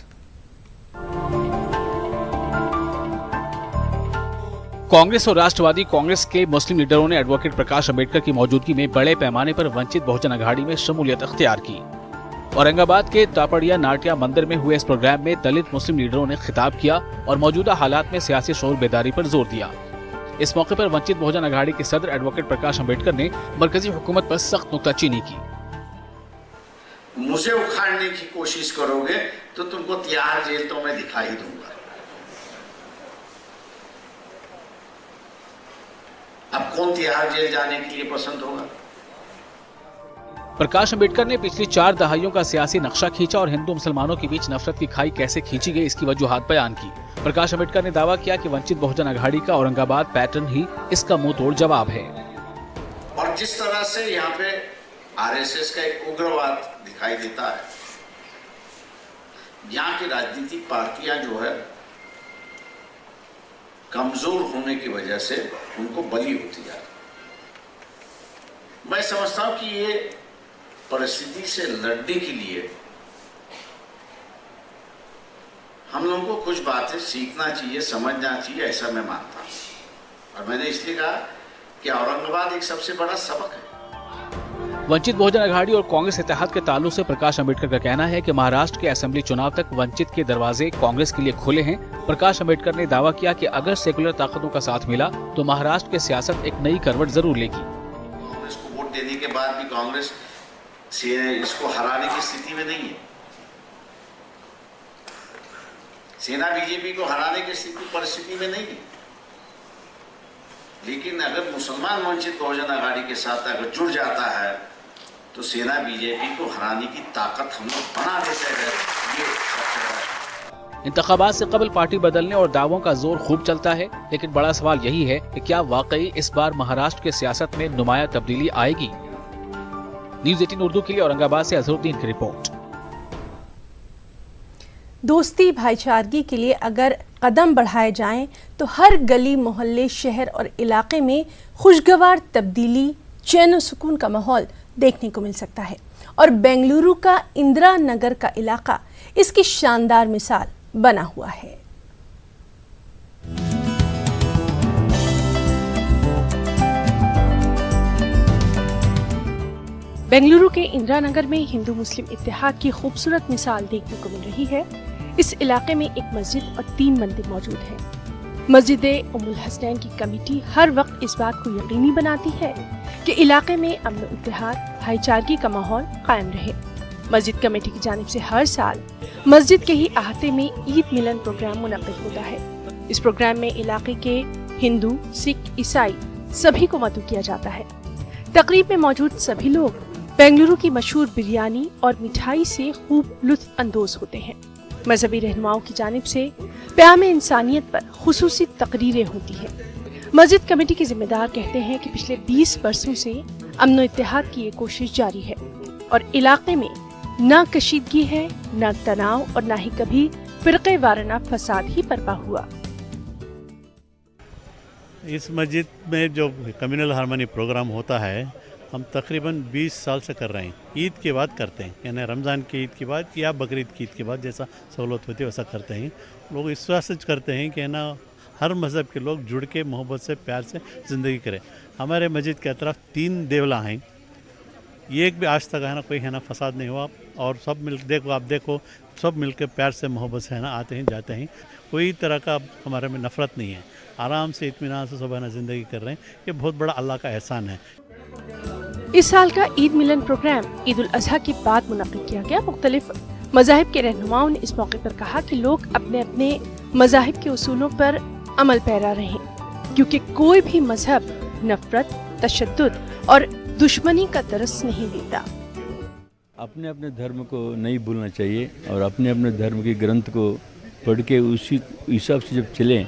कांग्रेस और राष्ट्रवादी कांग्रेस के मुस्लिम लीडरों ने एडवोकेट प्रकाश अम्बेडकर की मौजूदगी में बड़े पैमाने पर वंचित बहुजन अघाड़ी में शमूलियत इख्तियार की। औरंगाबाद के तापड़िया नाट्या मंदिर में हुए इस प्रोग्राम में दलित मुस्लिम लीडरों ने खिताब किया और मौजूदा हालात में सियासी शोर बेदारी पर जोर दिया। इस मौके पर वंचित बहुजन अघाड़ी के सदर एडवोकेट प्रकाश अम्बेडकर ने मरकजी हुकूमत पर सख्त नुक्ताचीनी की। मुझे उखाड़ने की कोशिश करोगे तो तुमको तिहाड़ जेल तो मैं दिखा ही दूंगा। अब कौन तिहाड़ जेल जाने के लिए पसंद होगा? प्रकाश अम्बेडकर ने पिछली 4 दहाइयों का सियासी नक्शा खींचा और हिंदू मुसलमानों के बीच नफरत की खाई कैसे खींची गई इसकी वजूहात बयान की। प्रकाश अम्बेडकर ने दावा किया कि वंचित बहुजन अघाड़ी का औरंगाबाद पैटर्न ही इसका मुंह तोड़ जवाब है। और जिस तरह से यहाँ पे आरएसएस का एक उग्रवाद दिखाई देता है, यहाँ की राजनीतिक पार्टियां जो है कमजोर होने की वजह से उनको बली होती जा रही। मैं समझता हूं कि ये परिस्थिति से लड़ने के लिए हम लोगों को कुछ बातें सीखना चाहिए, समझना चाहिए, ऐसा मैं मानता हूं। और मैंने इसलिए कहा कि औरंगाबाद एक सबसे बड़ा सबक है। वंचित बहुजन अघाड़ी और कांग्रेस इत्तेहाद के ताल्लुक से प्रकाश अम्बेडकर का कहना है कि महाराष्ट्र के असेंबली चुनाव तक वंचित के दरवाजे कांग्रेस के लिए खुले हैं। प्रकाश अम्बेडकर ने दावा किया कि अगर सेकुलर ताकतों का साथ मिला तो महाराष्ट्र की सियासत एक नई करवट जरूर लेगी। कांग्रेस को वोट देने के बाद भी कांग्रेस इसको हराने की स्थिति में नहीं है। सेना बीजेपी को हराने की परिस्थिति में नहीं है। लेकिन अगर मुसलमान वंचित बहुजन अघाड़ी के साथ अगर जुड़ जाता है तो सेना बीजेपी को हराने की ताकत हम लोग बना देते हैं। ये सबसे बड़ा। इंतखाबात से कबल पार्टी बदलने और दावों का जोर खूब चलता है, लेकिन बड़ा सवाल यही है कि क्या वाकई इस बार महाराष्ट्र की सियासत में नुमाया तब्दीली आएगी। न्यूज़ 18 उर्दू के लिए औरंगाबाद से अजहरुद्दीन की रिपोर्ट। दोस्ती भाईचारगी के लिए अगर कदम बढ़ाए जाएं तो हर गली मोहल्ले शहर और इलाके में खुशगवार तब्दीली, चैन और सुकून का माहौल देखने को मिल सकता है। और बेंगलुरु का इंदिरा नगर का इलाका इसकी शानदार मिसाल बना हुआ है। बेंगलुरु के इंदिरा नगर में हिंदू मुस्लिम इत्तेहाद की खूबसूरत मिसाल देखने को मिल रही है। इस इलाके में एक मस्जिद और 3 मंदिर मौजूद हैं। मस्जिद-ए-उम्मुल हसनैन की कमेटी हर वक्त इस बात को यकीनी बनाती है कि इलाके में अमन इत्तेहाद, भाईचारगी का माहौल कायम रहे। मस्जिद कमेटी की जानिब से हर साल मस्जिद के ही अहाते में ईद मिलन प्रोग्राम मुनक्किद होता है। इस प्रोग्राम में इलाके के हिंदू, सिख, ईसाई सभी को मदऊ किया जाता है। तकरीब में मौजूद सभी लोग बेंगलुरु की मशहूर बिरयानी और मिठाई से खूब लुत्फ अंदोज होते हैं। मजहबी रहनुमाओं की जानिब से प्याम इंसानियत पर खुसूसी तकरीरें होती हैं। मस्जिद कमेटी के जिम्मेदार कहते हैं कि पिछले 20 वर्षों से अमन इत्तेहाद की ये कोशिश जारी है और इलाके में न कशीदगी है, न तनाव और न ही कभी फिरके वाराना फसाद ही बर्पा हुआ। इस मस्जिद में जो कम्युनल हार्मनी प्रोग्राम होता है हम तकरीबन 20 साल से कर रहे हैं। ईद के बाद करते हैं, यानी रमज़ान की ईद के बाद या बकरीद की ईद के बाद जैसा सहूलत होती है वैसा करते हैं। लोग इस वजह से करते हैं कि ना हर मज़हब के लोग जुड़ के मोहब्बत से प्यार से ज़िंदगी करें। हमारे मस्जिद के अतराफ 3 देवला हैं, ये एक भी आज तक है ना कोई है ना फसाद नहीं हुआ, और सब मिल देखो सब मिलकर प्यार से मोहब्बत से है ना आते हैं जाते हैं, कोई तरह का हमारे में नफरत नहीं है, आराम से इत्मीनान से सब है ना ज़िंदगी कर रहे हैं। ये बहुत बड़ा अल्लाह का एहसान है। इस साल का ईद मिलन प्रोग्राम ईद उल अजहा के बाद मुनक्किद किया गया। मुख्तलिफ मज़ाहिब के रहनुमाओं ने इस मौके पर कहा कि लोग अपने अपने मज़ाहिब के उसूलों पर अमल पैरा रहें, क्योंकि कोई भी मजहब नफरत, तशद्दुद और दुश्मनी का दरस नहीं देता। अपने अपने धर्म को नहीं भूलना चाहिए और अपने अपने धर्म के ग्रंथ को पढ़ के उसी हिसाब से जब चलें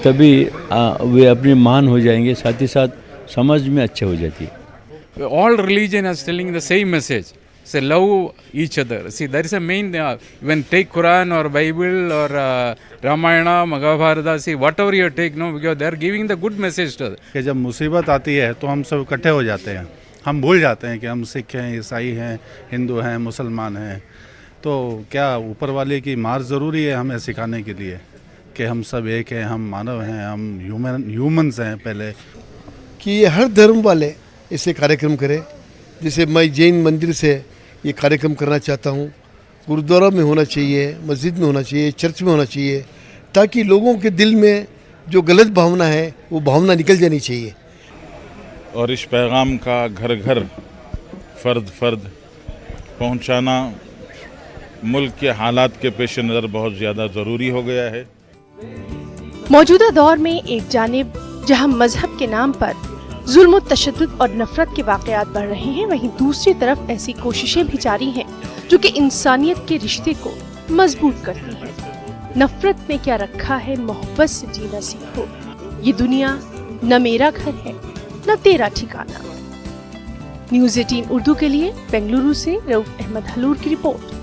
तभी वे अपने महान हो जाएंगे, साथ ही साथ समझ में अच्छे हो जाती है। All religion is telling the same message. Say love each other. See, there is a main when take Quran or Bible or Ramayana, Mahabharata. See, whatever you take, no, because they are giving the good message to us. कि जब मुसीबत आती है तो हम सब इकट्ठे हो जाते हैं, हम भूल जाते हैं कि हम सिख हैं, ईसाई हैं, हिंदू हैं, मुसलमान हैं। तो क्या ऊपर वाले की मार ज़रूरी है हमें सिखाने के लिए कि हम सब एक हैं, हम मानव हैं, हम ह्यूमंस हैं पहले, कि ये हर धर्म वाले इसे कार्यक्रम करें। जैसे मैं जैन मंदिर से ये कार्यक्रम करना चाहता हूँ, गुरुद्वारा में होना चाहिए, मस्जिद में होना चाहिए, चर्च में होना चाहिए, ताकि लोगों के दिल में जो गलत भावना है वो भावना निकल जानी चाहिए। और इस पैगाम का घर घर फर्द फर्द पहुँचाना मुल्क के हालात के पेश नज़र बहुत ज़्यादा ज़रूरी हो गया है। मौजूदा दौर में एक जानिब जहां मजहब के नाम पर जुल्म, तशद्दुद और नफरत के वाक़यात बढ़ रहे हैं, वहीं दूसरी तरफ ऐसी कोशिशें भी जारी हैं जो कि इंसानियत के रिश्ते को मजबूत करती हैं। नफरत में क्या रखा है, मोहब्बत से जीना सीखो। ये दुनिया न मेरा घर है न तेरा ठिकाना। न्यूज़ 18 उर्दू के लिए बेंगलुरु से रऊफ अहमद हलूर की रिपोर्ट।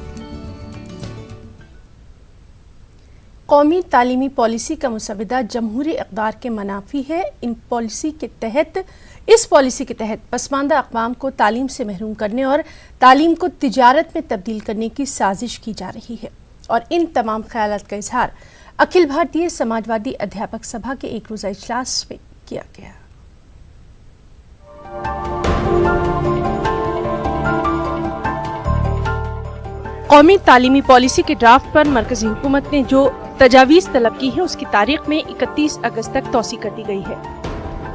कौमी तालीमी पॉलिसी का मुसविदा जमहूरी इक़दार के मनाफी है। इस पॉलिसी के तहत पसमानदा अक़वाम को तालीम से महरूम करने और तालीम को तिजारत में तब्दील करने की साजिश की जा रही है, और इन तमाम ख्यालात का इजहार अखिल भारतीय समाजवादी अध्यापक सभा के एक रोज़ा इजलास में किया गया। कौमी तालीमी पॉलिसी के ड्राफ्ट पर मरकजी हुकूमत ने जो तजावीज़ तलब की है उसकी तारीख में 31 अगस्त तक तौसी कर दी गई है।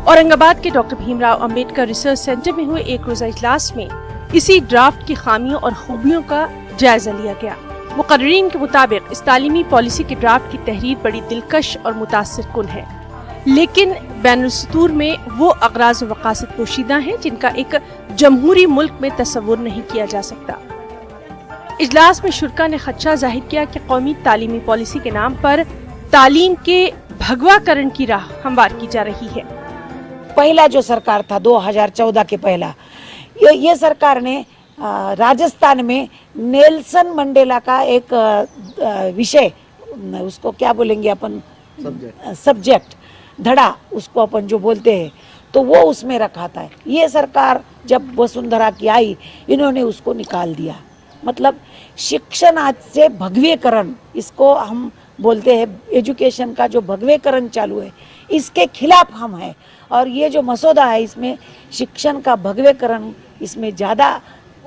औरंगाबाद के doctor Bhimrao Ambedkar research centre में हुए एक रोज़ा इजलास में इसी ड्राफ्ट की खामियों और खूबियों का जायजा लिया गया। मुकर्रीन के मुताबिक इस तालीमी पॉलिसी के ड्राफ्ट की तहरीर बड़ी दिलकश और मुतासिर कुन है, लेकिन बैनुल-सतूर में वो अगराज़ व मकासद पोशीदा हैं जिनका एक जमहूरी मुल्क में तसव्वुर नहीं किया जा सकता। इजलास में शुरका ने खदशा जाहिर किया कि कौमी तालीमी पॉलिसी के नाम पर तालीम के भगवाकरण की राह हमवार की जा रही है। पहला जो सरकार था 2014 के पहला, ये सरकार ने राजस्थान में नेल्सन मंडेला का एक विषय, उसको क्या बोलेंगे अपन, सब्जेक्ट, धड़ा उसको अपन जो बोलते हैं, तो वो उसमें रखा था। ये सरकार जब वसुंधरा की आई, इन्होंने उसको निकाल दिया। मतलब शिक्षण आज से भगवेकरण, इसको हम बोलते हैं, एजुकेशन का जो भगवेकरण चालू है, इसके खिलाफ हम हैं। और ये जो मसौदा है इसमें शिक्षण का भगवेकरण इसमें ज़्यादा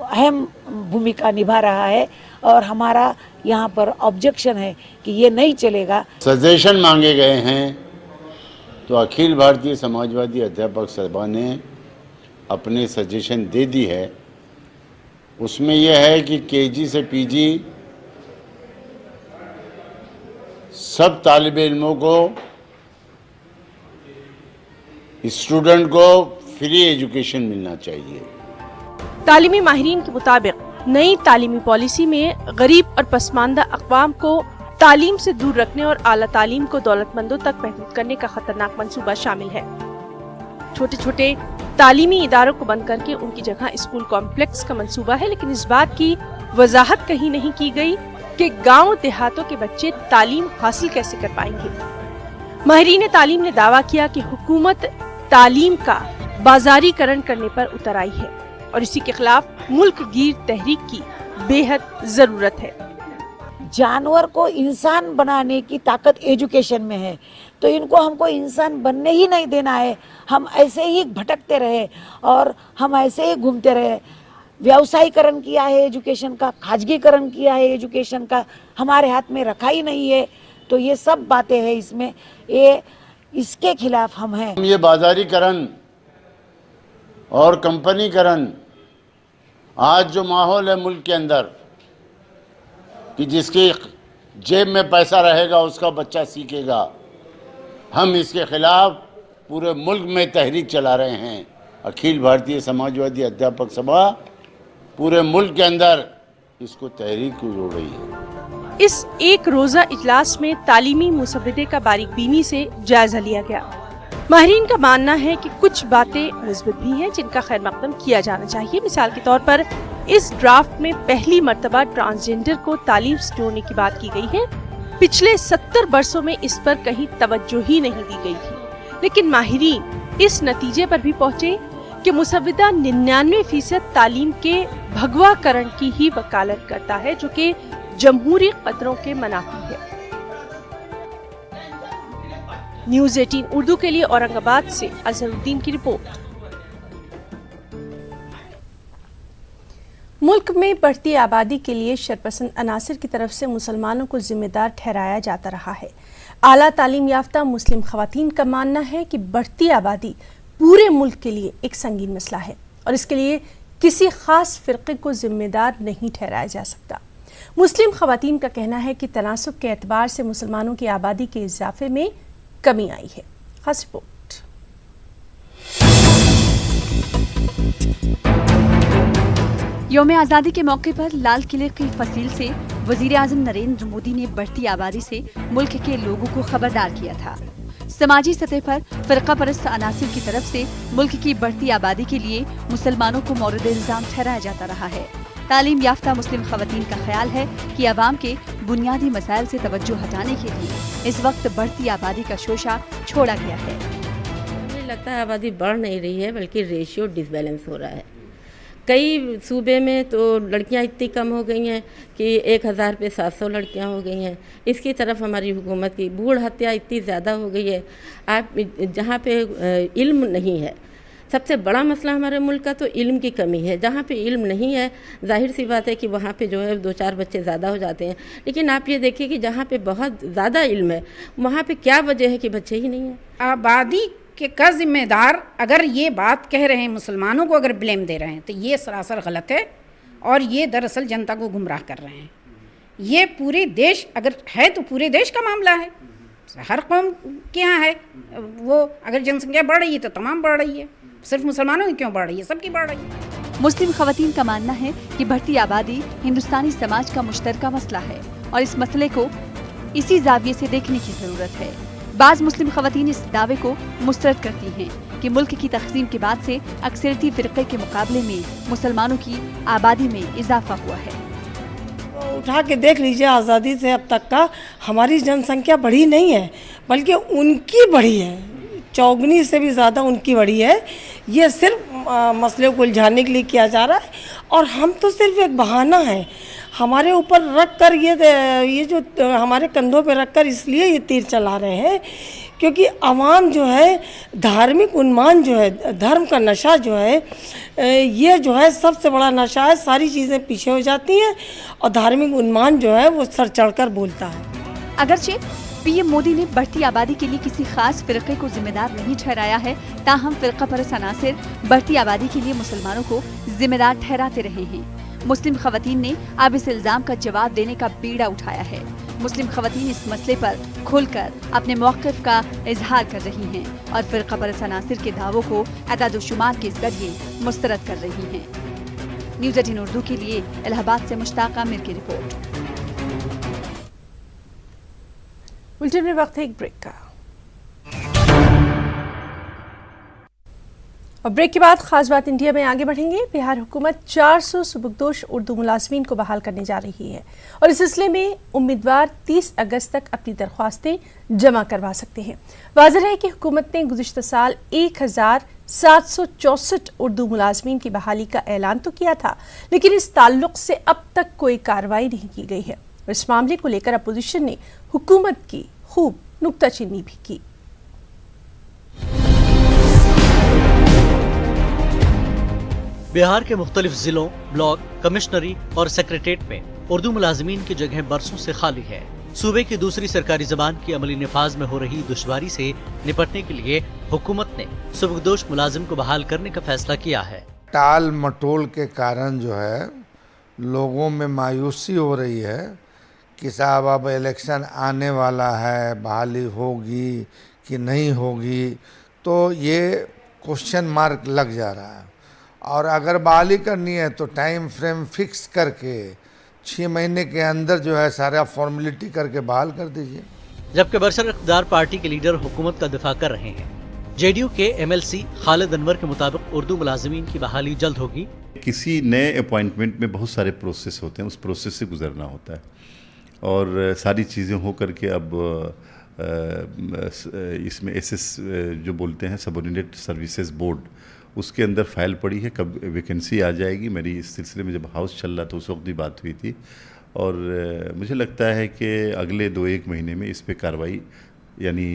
अहम भूमिका निभा रहा है, और हमारा यहाँ पर ऑब्जेक्शन है कि ये नहीं चलेगा। सजेशन मांगे गए हैं तो अखिल भारतीय समाजवादी अध्यापक सभा ने अपने सजेशन दे दी है। उसमें यह है कि केजी से पीजी सब तालिब इल्मों को, स्टूडेंट को फ्री एजुकेशन मिलना चाहिए। तालीमी माहिरीन के मुताबिक नई तालीमी पॉलिसी में गरीब और पसमानदा अक़वाम को तालीम से दूर रखने और आला तालीम को दौलतमंदों तक महदूद करने का खतरनाक मंसूबा शामिल है। छोटे छोटे तालीमी इदारों को बंद करके उनकी जगह स्कूल कॉम्प्लेक्स का मंसूबा है, लेकिन इस बात की वजाहत कहीं नहीं की गई कि गांव देहातों के बच्चे तालीम हासिल कैसे कर पाएंगे। माहिरीन तालीम ने दावा किया कि हुकूमत तालीम का बाजारीकरण करने पर उतर आई है और इसी के खिलाफ मुल्क गिर तहरीक की बेहद जरूरत है। जानवर को इंसान बनाने की ताकत एजुकेशन में है, तो इनको हमको इंसान बनने ही नहीं देना है। हम ऐसे ही भटकते रहे और हम ऐसे ही घूमते रहे। व्यवसायीकरण किया है एजुकेशन का, खाजगीकरण किया है एजुकेशन का, हमारे हाथ में रखा ही नहीं है। तो ये सब बातें हैं इसमें, ये इसके खिलाफ हम हैं। ये बाजारीकरण और कंपनीकरण, आज जो माहौल है मुल्क के अंदर कि जिसकी जेब में पैसा रहेगा उसका बच्चा सीखेगा, हम इसके खिलाफ पूरे मुल्क में तहरीक चला रहे हैं। अखिल भारतीय समाजवादी अध्यापक सभा पूरे मुल्क के अंदर इसको तहरीक को जोड़ रही है। इस एक रोजा इजलास में तालीमी मुसव्वदे का बारीकबीनी से जायजा लिया गया। माहिरीन का मानना है कि कुछ बातें मुस्बत भी हैं जिनका खैर मकदम किया जाना चाहिए। मिसाल के तौर पर इस ड्राफ्ट में पहली मर्तबा ट्रांसजेंडर को तालीम से जोड़ने की बात की गई है। पिछले 70 वर्षों में इस पर कहीं तवज्जो ही नहीं दी गई थी। लेकिन माहिरीन इस नतीजे पर भी पहुंचे कि मुसव्वदा 99% तालीम के भगवाकरण की ही वकालत करता है, जो कि जमहूरी कदरों के मनाफी है। न्यूज़ 18 उर्दू के लिए औरंगाबाद से अजहरुद्दीन की रिपोर्ट। मुल्क में बढ़ती आबादी के लिए शरपसंद अनासिर की तरफ से मुसलमानों को जिम्मेदार ठहराया जाता रहा है। आला तालीम याफ्ता मुस्लिम खवातीन का मानना है कि बढ़ती आबादी पूरे मुल्क के लिए एक संगीन मसला है और इसके लिए किसी खास फिरके को जिम्मेदार नहीं ठहराया जा सकता। मुस्लिम खवातीन का कहना है कि तनासुब के एतबार से मुसलमानों की आबादी के इजाफे में कमी आई है। खास रिपोर्ट। यौम आज़ादी के मौके पर लाल किले की फसील से वजीर आज़म नरेंद्र मोदी ने बढ़ती आबादी से मुल्क के लोगों को खबरदार किया था। समाजी सतह पर फ़िरका परस्त अनासिर की तरफ से मुल्क की बढ़ती आबादी के लिए मुसलमानों को मौरद इल्ज़ाम ठहराया जाता रहा है। तालीम याफ्ता मुस्लिम खवातीन का ख्याल है कि अवाम के बुनियादी मसाइल से तवज्जो हटाने के लिए इस वक्त बढ़ती आबादी का शोशा छोड़ा गया है। मुझे लगता है आबादी बढ़ नहीं रही है, बल्कि रेशियो डिसबैलेंस हो रहा है। कई सूबे में तो लड़कियां इतनी कम हो गई हैं कि 1000 पे 700 लड़कियां हो गई हैं। इसकी तरफ हमारी हुकूमत की भूड़ हत्या इतनी ज़्यादा हो गई है। आप जहाँ पे इल्म नहीं है, सबसे बड़ा मसला हमारे मुल्क का तो इल्म की कमी है। जहाँ पे इल्म नहीं है, जाहिर सी बात है कि वहाँ पे जो है 2-4 बच्चे ज़्यादा हो जाते हैं। लेकिन आप ये देखिए कि जहाँ पे बहुत ज़्यादा इल्म है, वहाँ पे क्या वजह है कि बच्चे ही नहीं हैं। आबादी के का जिम्मेदार अगर ये बात कह रहे हैं, मुसलमानों को अगर ब्लेम दे रहे हैं, तो ये सरासर गलत है और ये दरअसल जनता को गुमराह कर रहे हैं। ये पूरे देश अगर है तो पूरे देश का मामला है, हर कौम के यहाँ है। वो अगर जनसंख्या बढ़ रही है तो तमाम बढ़ रही है, सिर्फ मुसलमानों की क्यों बढ़ रही है, सबकी बढ़ रही है। मुस्लिम खवातीन का मानना है कि बढ़ती आबादी हिंदुस्तानी समाज का मुश्तरका मसला है और इस मसले को इसी जाविये से देखने की जरूरत है। बाज़ मुस्लिम खवातीन इस दावे को मुस्तरद करती हैं कि मुल्क की तक़सीम के बाद से अक्सरियती फ़िरक़े के मुकाबले में मुसलमानों की आबादी में इजाफा हुआ है। उठा के देख लीजिए, आज़ादी से अब तक का हमारी जनसंख्या बढ़ी नहीं है, बल्कि उनकी बढ़ी है, चौगुनी से भी ज़्यादा उनकी बढ़ी है। ये सिर्फ मसले को उलझाने के लिए किया जा रहा है और हम तो सिर्फ एक बहाना है हमारे ऊपर रख कर, ये जो हमारे कंधों पे रख कर इसलिए ये तीर चला रहे हैं क्योंकि आवाम जो है धार्मिक उन्माद जो है, धर्म का नशा जो है, ये जो है सबसे बड़ा नशा है। सारी चीज़ें पीछे हो जाती हैं और धार्मिक उन्माद जो है वो सर चढ़कर बोलता है। अगरचे पीएम मोदी ने बढ़ती आबादी के लिए किसी खास फिरके को जिम्मेदार नहीं ठहराया है, ताहम फिरका परस्त अनासिर बढ़ती आबादी के लिए मुसलमानों को जिम्मेदार ठहराते रहे हैं। मुस्लिम खवातीन ने अब इस इल्जाम का जवाब देने का बीड़ा उठाया है। मुस्लिम खवातीन इस मसले पर खुलकर अपने मौक़िफ़ का इजहार कर रही हैं और फिरका परस्त अनासिर के दावों को अदाद-ओ-शुमार के जरिए मुस्तरद कर रही हैं। न्यूज़ 18 उर्दू के लिए इलाहाबाद से मुश्ताक आमिर की रिपोर्ट। बुलेटिन में वक्त है एक ब्रेक का और ब्रेक के बाद खास बात इंडिया में आगे बढ़ेंगे। बिहार हुकूमत 400 सुबुकदोश उर्दू मुलाजमीन को बहाल करने जा रही है और इस सिलसिले में उम्मीदवार 30 अगस्त तक अपनी दरख्वास्तें जमा करवा सकते हैं। वाज़ेह है कि हुकूमत ने गुज़िश्ता साल 1764 उर्दू मुलाजमीन की बहाली का ऐलान तो किया था, लेकिन इस ताल्लुक से अब तक कोई कार्रवाई नहीं की गई है। इस मामले को लेकर अपोजिशन ने हुकूमत की खूब नुक्ताचीनी भी की। बिहार के मुख्तलिफ जिलों, ब्लॉक, कमिश्नरी और सेक्रेटेरिएट में उर्दू मुलाजमीन की जगह बरसों से खाली है। सूबे की दूसरी सरकारी जबान की अमली नफाज में हो रही दुश्वारी से निपटने के लिए हुकूमत ने सुबकदोश मुलाजिम को बहाल करने का फैसला किया है। टाल मटोल के कारण जो है लोगों में मायूसी हो रही है कि साहब अब इलेक्शन आने वाला है, बहाली होगी कि नहीं होगी, तो ये क्वेश्चन मार्क लग जा रहा है। और अगर बहाली करनी है तो टाइम फ्रेम फिक्स करके 6 महीने के अंदर जो है सारा फॉर्मेलिटी करके बहाल कर दीजिए। जबकि बरसर इक़्तिदार पार्टी के लीडर हुकूमत का दिफा कर रहे हैं। जेडीयू के एमएलसी खालिद अनवर के मुताबिक उर्दू मुलाजिमीन की बहाली जल्द होगी। किसी नए अपॉइंटमेंट में बहुत सारे प्रोसेस होते हैं, उस प्रोसेस से गुजरना होता है और सारी चीज़ें हो करके अब इसमें एसएस जो बोलते हैं सबऑर्डिनेट सर्विसेज बोर्ड, उसके अंदर फाइल पड़ी है, कब वैकेंसी आ जाएगी। मेरी इस सिलसिले में जब हाउस चल रहा था उस वक्त भी बात हुई थी और मुझे लगता है कि अगले 2-1 महीने में इस पर कार्रवाई यानी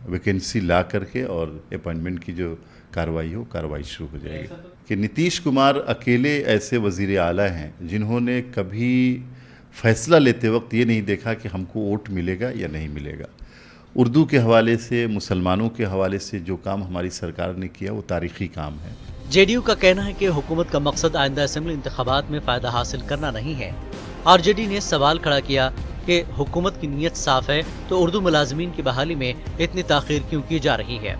वैकेंसी ला करके और अपॉइंटमेंट की जो कार्रवाई शुरू हो जाएगी। कि नीतीश कुमार अकेले ऐसे वज़ीर आला हैं जिन्होंने कभी फैसला लेते वक्त ये नहीं देखा कि हमको वोट मिलेगा या नहीं मिलेगा। उर्दू के हवाले से, मुसलमानों के हवाले से जो काम हमारी सरकार ने किया वो तारीख़ी काम है। जेडीयू का कहना है कि हुकूमत का मकसद आइंदा असेंबली इंतखाबात में फ़ायदा हासिल करना नहीं है। आरजेडी ने सवाल खड़ा किया कि हुकूमत की नीयत साफ है तो उर्दू मुलाजमीन की बहाली में इतनी ताख़ीर क्यों की जा रही है।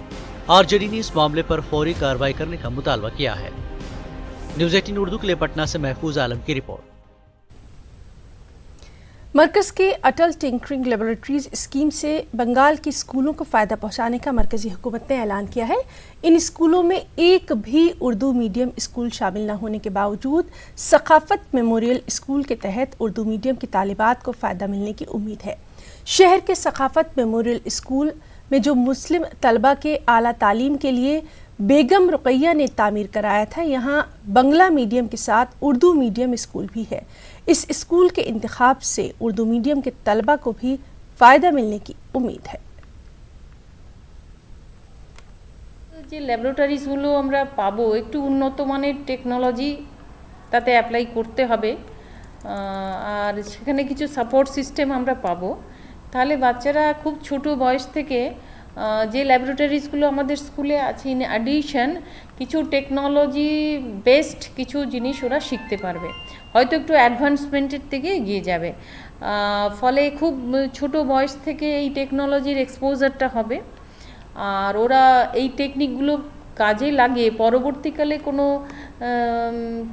आरजेडी ने इस मामले पर फौरी कार्रवाई करने का मुतालबा किया है। न्यूज़ 18 उर्दू के लिए पटना से महफूज आलम की रिपोर्ट। मरकज़ के अटल टिंकरिंग लेबोरेटरीज स्कीम से बंगाल के स्कूलों को फ़ायदा पहुंचाने का मरकज़ी हुकूमत ने ऐलान किया है। इन स्कूलों में एक भी उर्दू मीडियम स्कूल शामिल न होने के बावजूद सकाफ़त मेमोरियल स्कूल के तहत उर्दू मीडियम की तालिबात को फ़ायदा मिलने की उम्मीद है। शहर के सकाफ़त मेमोरियल स्कूल में जो मुस्लिम तलबा के आला तालीम के लिए बेगम रुकैया ने तामीर कराया था, यहाँ बंगला मीडियम के साथ उर्दू मीडियम स्कूल भी है। इस स्कूल के इंतखाब से उर्दू मीडियम के तलबा को भी फ़ायदा मिलने की उम्मीद है। যে ল্যাবরেটরিজগুলো আমরা পাবো একটু উন্নত মানের টেকনোলজি তাতে অ্যাপ্লাই করতে হবে আর সেখানে কিছু সাপোর্ট সিস্টেম আমরা পাবো, তাহলে বাচ্চারা খুব ছোট বয়স থেকে যে ল্যাবরেটরিজগুলো আমাদের স্কুলে আছে ইন অ্যাডিশন কিছু টেকনোলজি বেসড কিছু জিনিস ওরা শিখতে পারবে, হয়তো একটু অ্যাডভান্সমেন্টের থেকে এগিয়ে যাবে। ফলে খুব ছোট বয়স থেকে এই টেকনোলজির এক্সপোজারটা হবে আর ওরা এই টেকনিকগুলো কাজে লাগিয়ে পরবর্তীকালে কোনো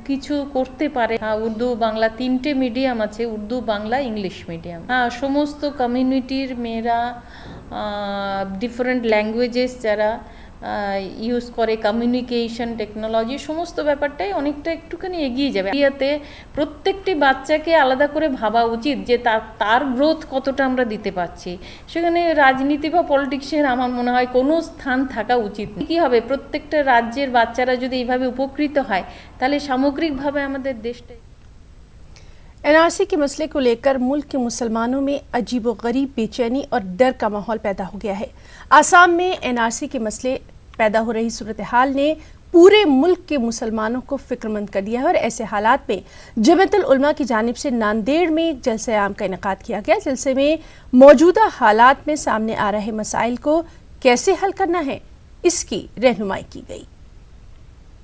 কিছু করতে পারে। উর্দু বাংলা 3টে মিডিয়াম আছে, উর্দু বাংলা ইংলিশ মিডিয়াম। সমস্ত কমিউনিটির মেয়েরা ডিফারেন্ট ল্যাঙ্গুয়েজেস যারা ইউজ করে কমিউনিকেশন টেকনোলজি সমস্ত ব্যাপারটাই অনেকটা একটুখানি এগিয়ে যাবে। এতে প্রত্যেকটি বাচ্চাকে আলাদা করে ভাবা উচিত যে তার গ্রোথ কতটা আমরা দিতে পারছি। সেখানে রাজনীতি বা পলিটিক্সের আমার মনে হয় কোনো স্থান থাকা উচিত নেই। কী হবে, প্রত্যেকটা রাজ্যের বাচ্চারা যদি এইভাবে উপকৃত হয় তাহলে সামগ্রিকভাবে আমাদের দেশটা। एनआरसी के मसले को लेकर मुल्क के मुसलमानों में अजीबोगरीब बेचैनी और डर का माहौल पैदा हो गया है। आसाम में एनआरसी के मसले पैदा हो रही सूरत हाल ने पूरे मुल्क के मुसलमानों को फिक्रमंद कर दिया है और ऐसे हालात में जमीयतुल उलमा की जानिब से नांदेड़ में एक जलसे आम का इनेकाद किया गया। जलसे में मौजूदा हालात में सामने आ रहे मसाइल को कैसे हल करना है, इसकी रहनुमाई की गई।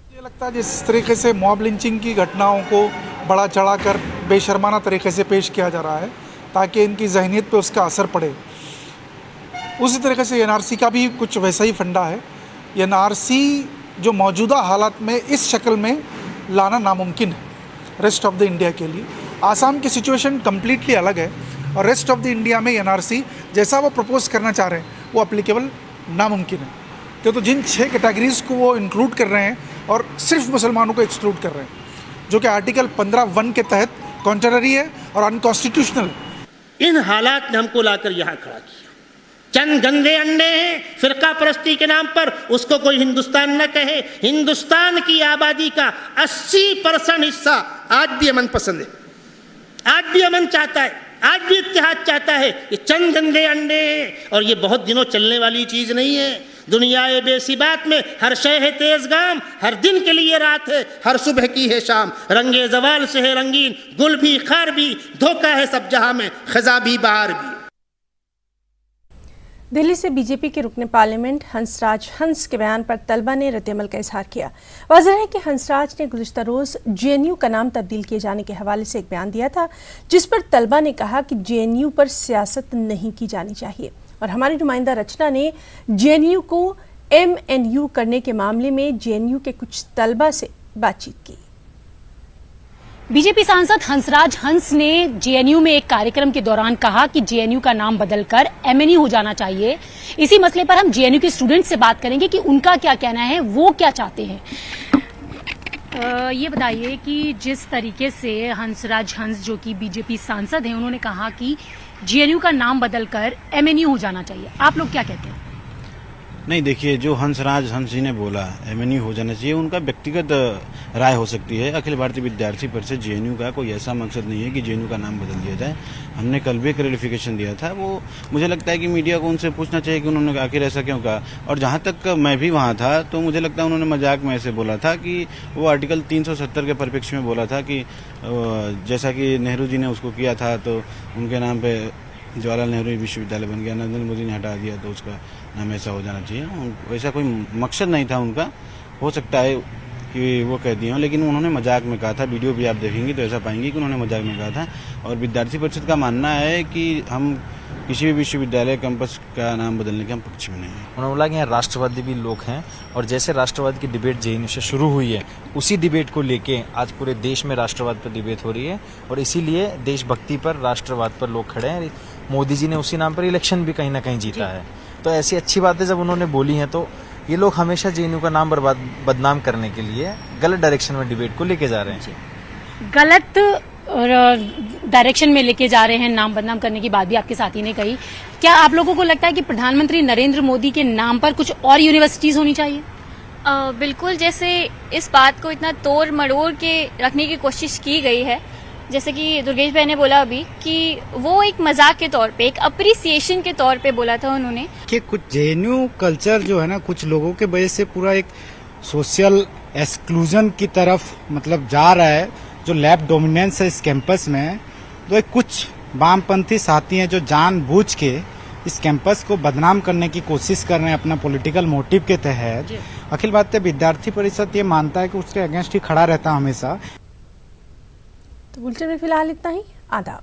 मुझे लगता है जिस तरीके से मॉब लिंचिंग की घटनाओं को बढ़ा चढ़ाकर बेशर्माना तरीके से पेश किया जा रहा है ताकि इनकी जहनीत पे उसका असर पड़े, उसी तरीके से एनआरसी का भी कुछ वैसा ही फंडा है। एनआरसी जो मौजूदा हालात में इस शक्ल में लाना नामुमकिन है रेस्ट ऑफ द इंडिया के लिए। आसाम की सिचुएशन कम्प्लीटली अलग है और रेस्ट ऑफ द इंडिया में एनआरसी जैसा वो प्रपोज करना चाह रहे हैं वो अप्लीकेबल नामुमकिन है। तो जिन 6 कैटेगरीज़ को वो इंक्लूड कर रहे हैं और सिर्फ मुसलमानों को एक्सक्लूड कर रहे हैं, जो कि आर्टिकल 15(1) के तहत कॉन्ट्ररी है और अनकॉन्स्टिट्यूशनल है। इन हालात ने हमको लाकर यहाँ खड़ा किया। चंद गंदे अंडे हैं फिरका परस्ती के नाम पर, उसको कोई हिंदुस्तान न कहे। हिंदुस्तान की आबादी का 80% हिस्सा आज भी अमन पसंद है, आज भी अमन चाहता है, आज भी इत्तेहाद चाहता है। ये चंद गंदे अंडे हैं और ये बहुत दिनों चलने वाली चीज़ नहीं है। दुनियाए बेसिबात में हर शय है तेज गाम, हर दिन के लिए रात है, हर सुबह की है शाम। रंगे जवाल से है रंगीन, गुल भी खार भी, धोखा है सब जहां में, खजा भी बहार भी। दिल्ली से बीजेपी के रुकने पार्लियामेंट हंसराज हंस के बयान पर तलबा ने रद्द-ए-अमल का इजहार किया। वाज़ेह है कि हंसराज ने गुज़िश्ता रोज़ जेएनयू का नाम तब्दील किए जाने के हवाले से एक बयान दिया था, जिस पर तलबा ने कहा कि जेएनयू पर सियासत नहीं की जानी चाहिए। और हमारी नुमाइंदा रचना ने जेएनयू को एमएनयू करने के मामले में जेएनयू के कुछ तलबा से बातचीत की। बीजेपी सांसद हंसराज हंस ने जेएनयू में एक कार्यक्रम के दौरान कहा कि जेएनयू का नाम बदलकर एमएनयू हो जाना चाहिए। इसी मसले पर हम जेएनयू के स्टूडेंट से बात करेंगे कि उनका क्या कहना है, वो क्या चाहते हैं। ये बताइए कि जिस तरीके से हंसराज हंस जो कि बीजेपी सांसद हैं, उन्होंने कहा कि जेएनयू का नाम बदलकर एमएनयू हो जाना चाहिए, आप लोग क्या कहते हैं? नहीं, देखिए, जो हंसराज हंस जी ने बोला एमएनयू हो जाना चाहिए, उनका व्यक्तिगत राय हो सकती है। अखिल भारतीय विद्यार्थी परिषद जेएनयू का कोई ऐसा मकसद नहीं है कि जेएनयू का नाम बदल दिया जाए। हमने कल भी क्लैरिफिकेशन दिया था, वो मुझे लगता है कि मीडिया को उनसे पूछना चाहिए कि उन्होंने आखिर ऐसा क्यों कहा। और जहाँ तक मैं भी वहाँ था तो मुझे लगता है उन्होंने मजाक में ऐसे बोला था कि वो आर्टिकल 370 के परिप्रेक्ष्य में बोला था कि जैसा कि नेहरू जी ने उसको किया था तो उनके नाम पे जवाहरलाल नेहरू विश्वविद्यालय बन गया, नरेंद्र मोदी ने हटा दिया तो उसका नाम ऐसा हो जाना चाहिए। वैसा कोई मकसद नहीं था उनका, हो सकता है कि वो कह दिए हों, लेकिन उन्होंने मजाक में कहा था। वीडियो भी आप देखेंगे तो ऐसा पाएंगे कि उन्होंने मजाक में कहा था। और विद्यार्थी परिषद का मानना है कि हम किसी भी विश्वविद्यालय कैंपस का नाम बदलने के हम पक्ष में नहीं हैं। उन्होंने बोला कि यहाँ राष्ट्रवादी भी लोग हैं और जैसे राष्ट्रवाद की डिबेट जेएनयू से शुरू हुई है, उसी डिबेट को लेके आज पूरे देश में राष्ट्रवाद पर डिबेट हो रही है और इसीलिए देशभक्ति पर, राष्ट्रवाद पर लोग खड़े हैं। मोदी जी ने उसी नाम पर इलेक्शन भी कहीं ना कहीं जीता है, तो ऐसी अच्छी बातें जब उन्होंने बोली हैं तो ये लोग हमेशा जेएनयू का नाम बदनाम करने के लिए गलत डायरेक्शन में डिबेट को लेके जा रहे हैं। गलत डायरेक्शन में लेके जा रहे हैं, नाम बदनाम करने की बात भी आपके साथी ने कही। क्या आप लोगों को लगता है कि प्रधानमंत्री नरेंद्र मोदी के नाम पर कुछ और यूनिवर्सिटीज होनी चाहिए? बिल्कुल, जैसे इस बात को इतना तोड़ मरोड़ के रखने की कोशिश की गई है, जैसे कि दुर्गेश भाई ने बोला अभी कि वो एक मजाक के तौर पे, एक अप्रिसिएशन के तौर पे बोला था उन्होंने कि कुछ जेएनयू कल्चर जो है ना, कुछ लोगों के वजह से पूरा एक सोशल एक्सक्लूजन की तरफ मतलब जा रहा है। जो लैब डोमिनेंस है इस कैंपस में, तो एक कुछ वामपंथी साथी हैं जो जानबूझ के इस कैंपस को बदनाम करने की कोशिश कर रहे हैं अपना पॉलिटिकल मोटिव के तहत। अखिल भारतीय विद्यार्थी परिषद ये मानता है कि उसके अगेंस्ट ही खड़ा रहता हमेशा। तो बुलेटिन में फिलहाल इतना ही। आदाब।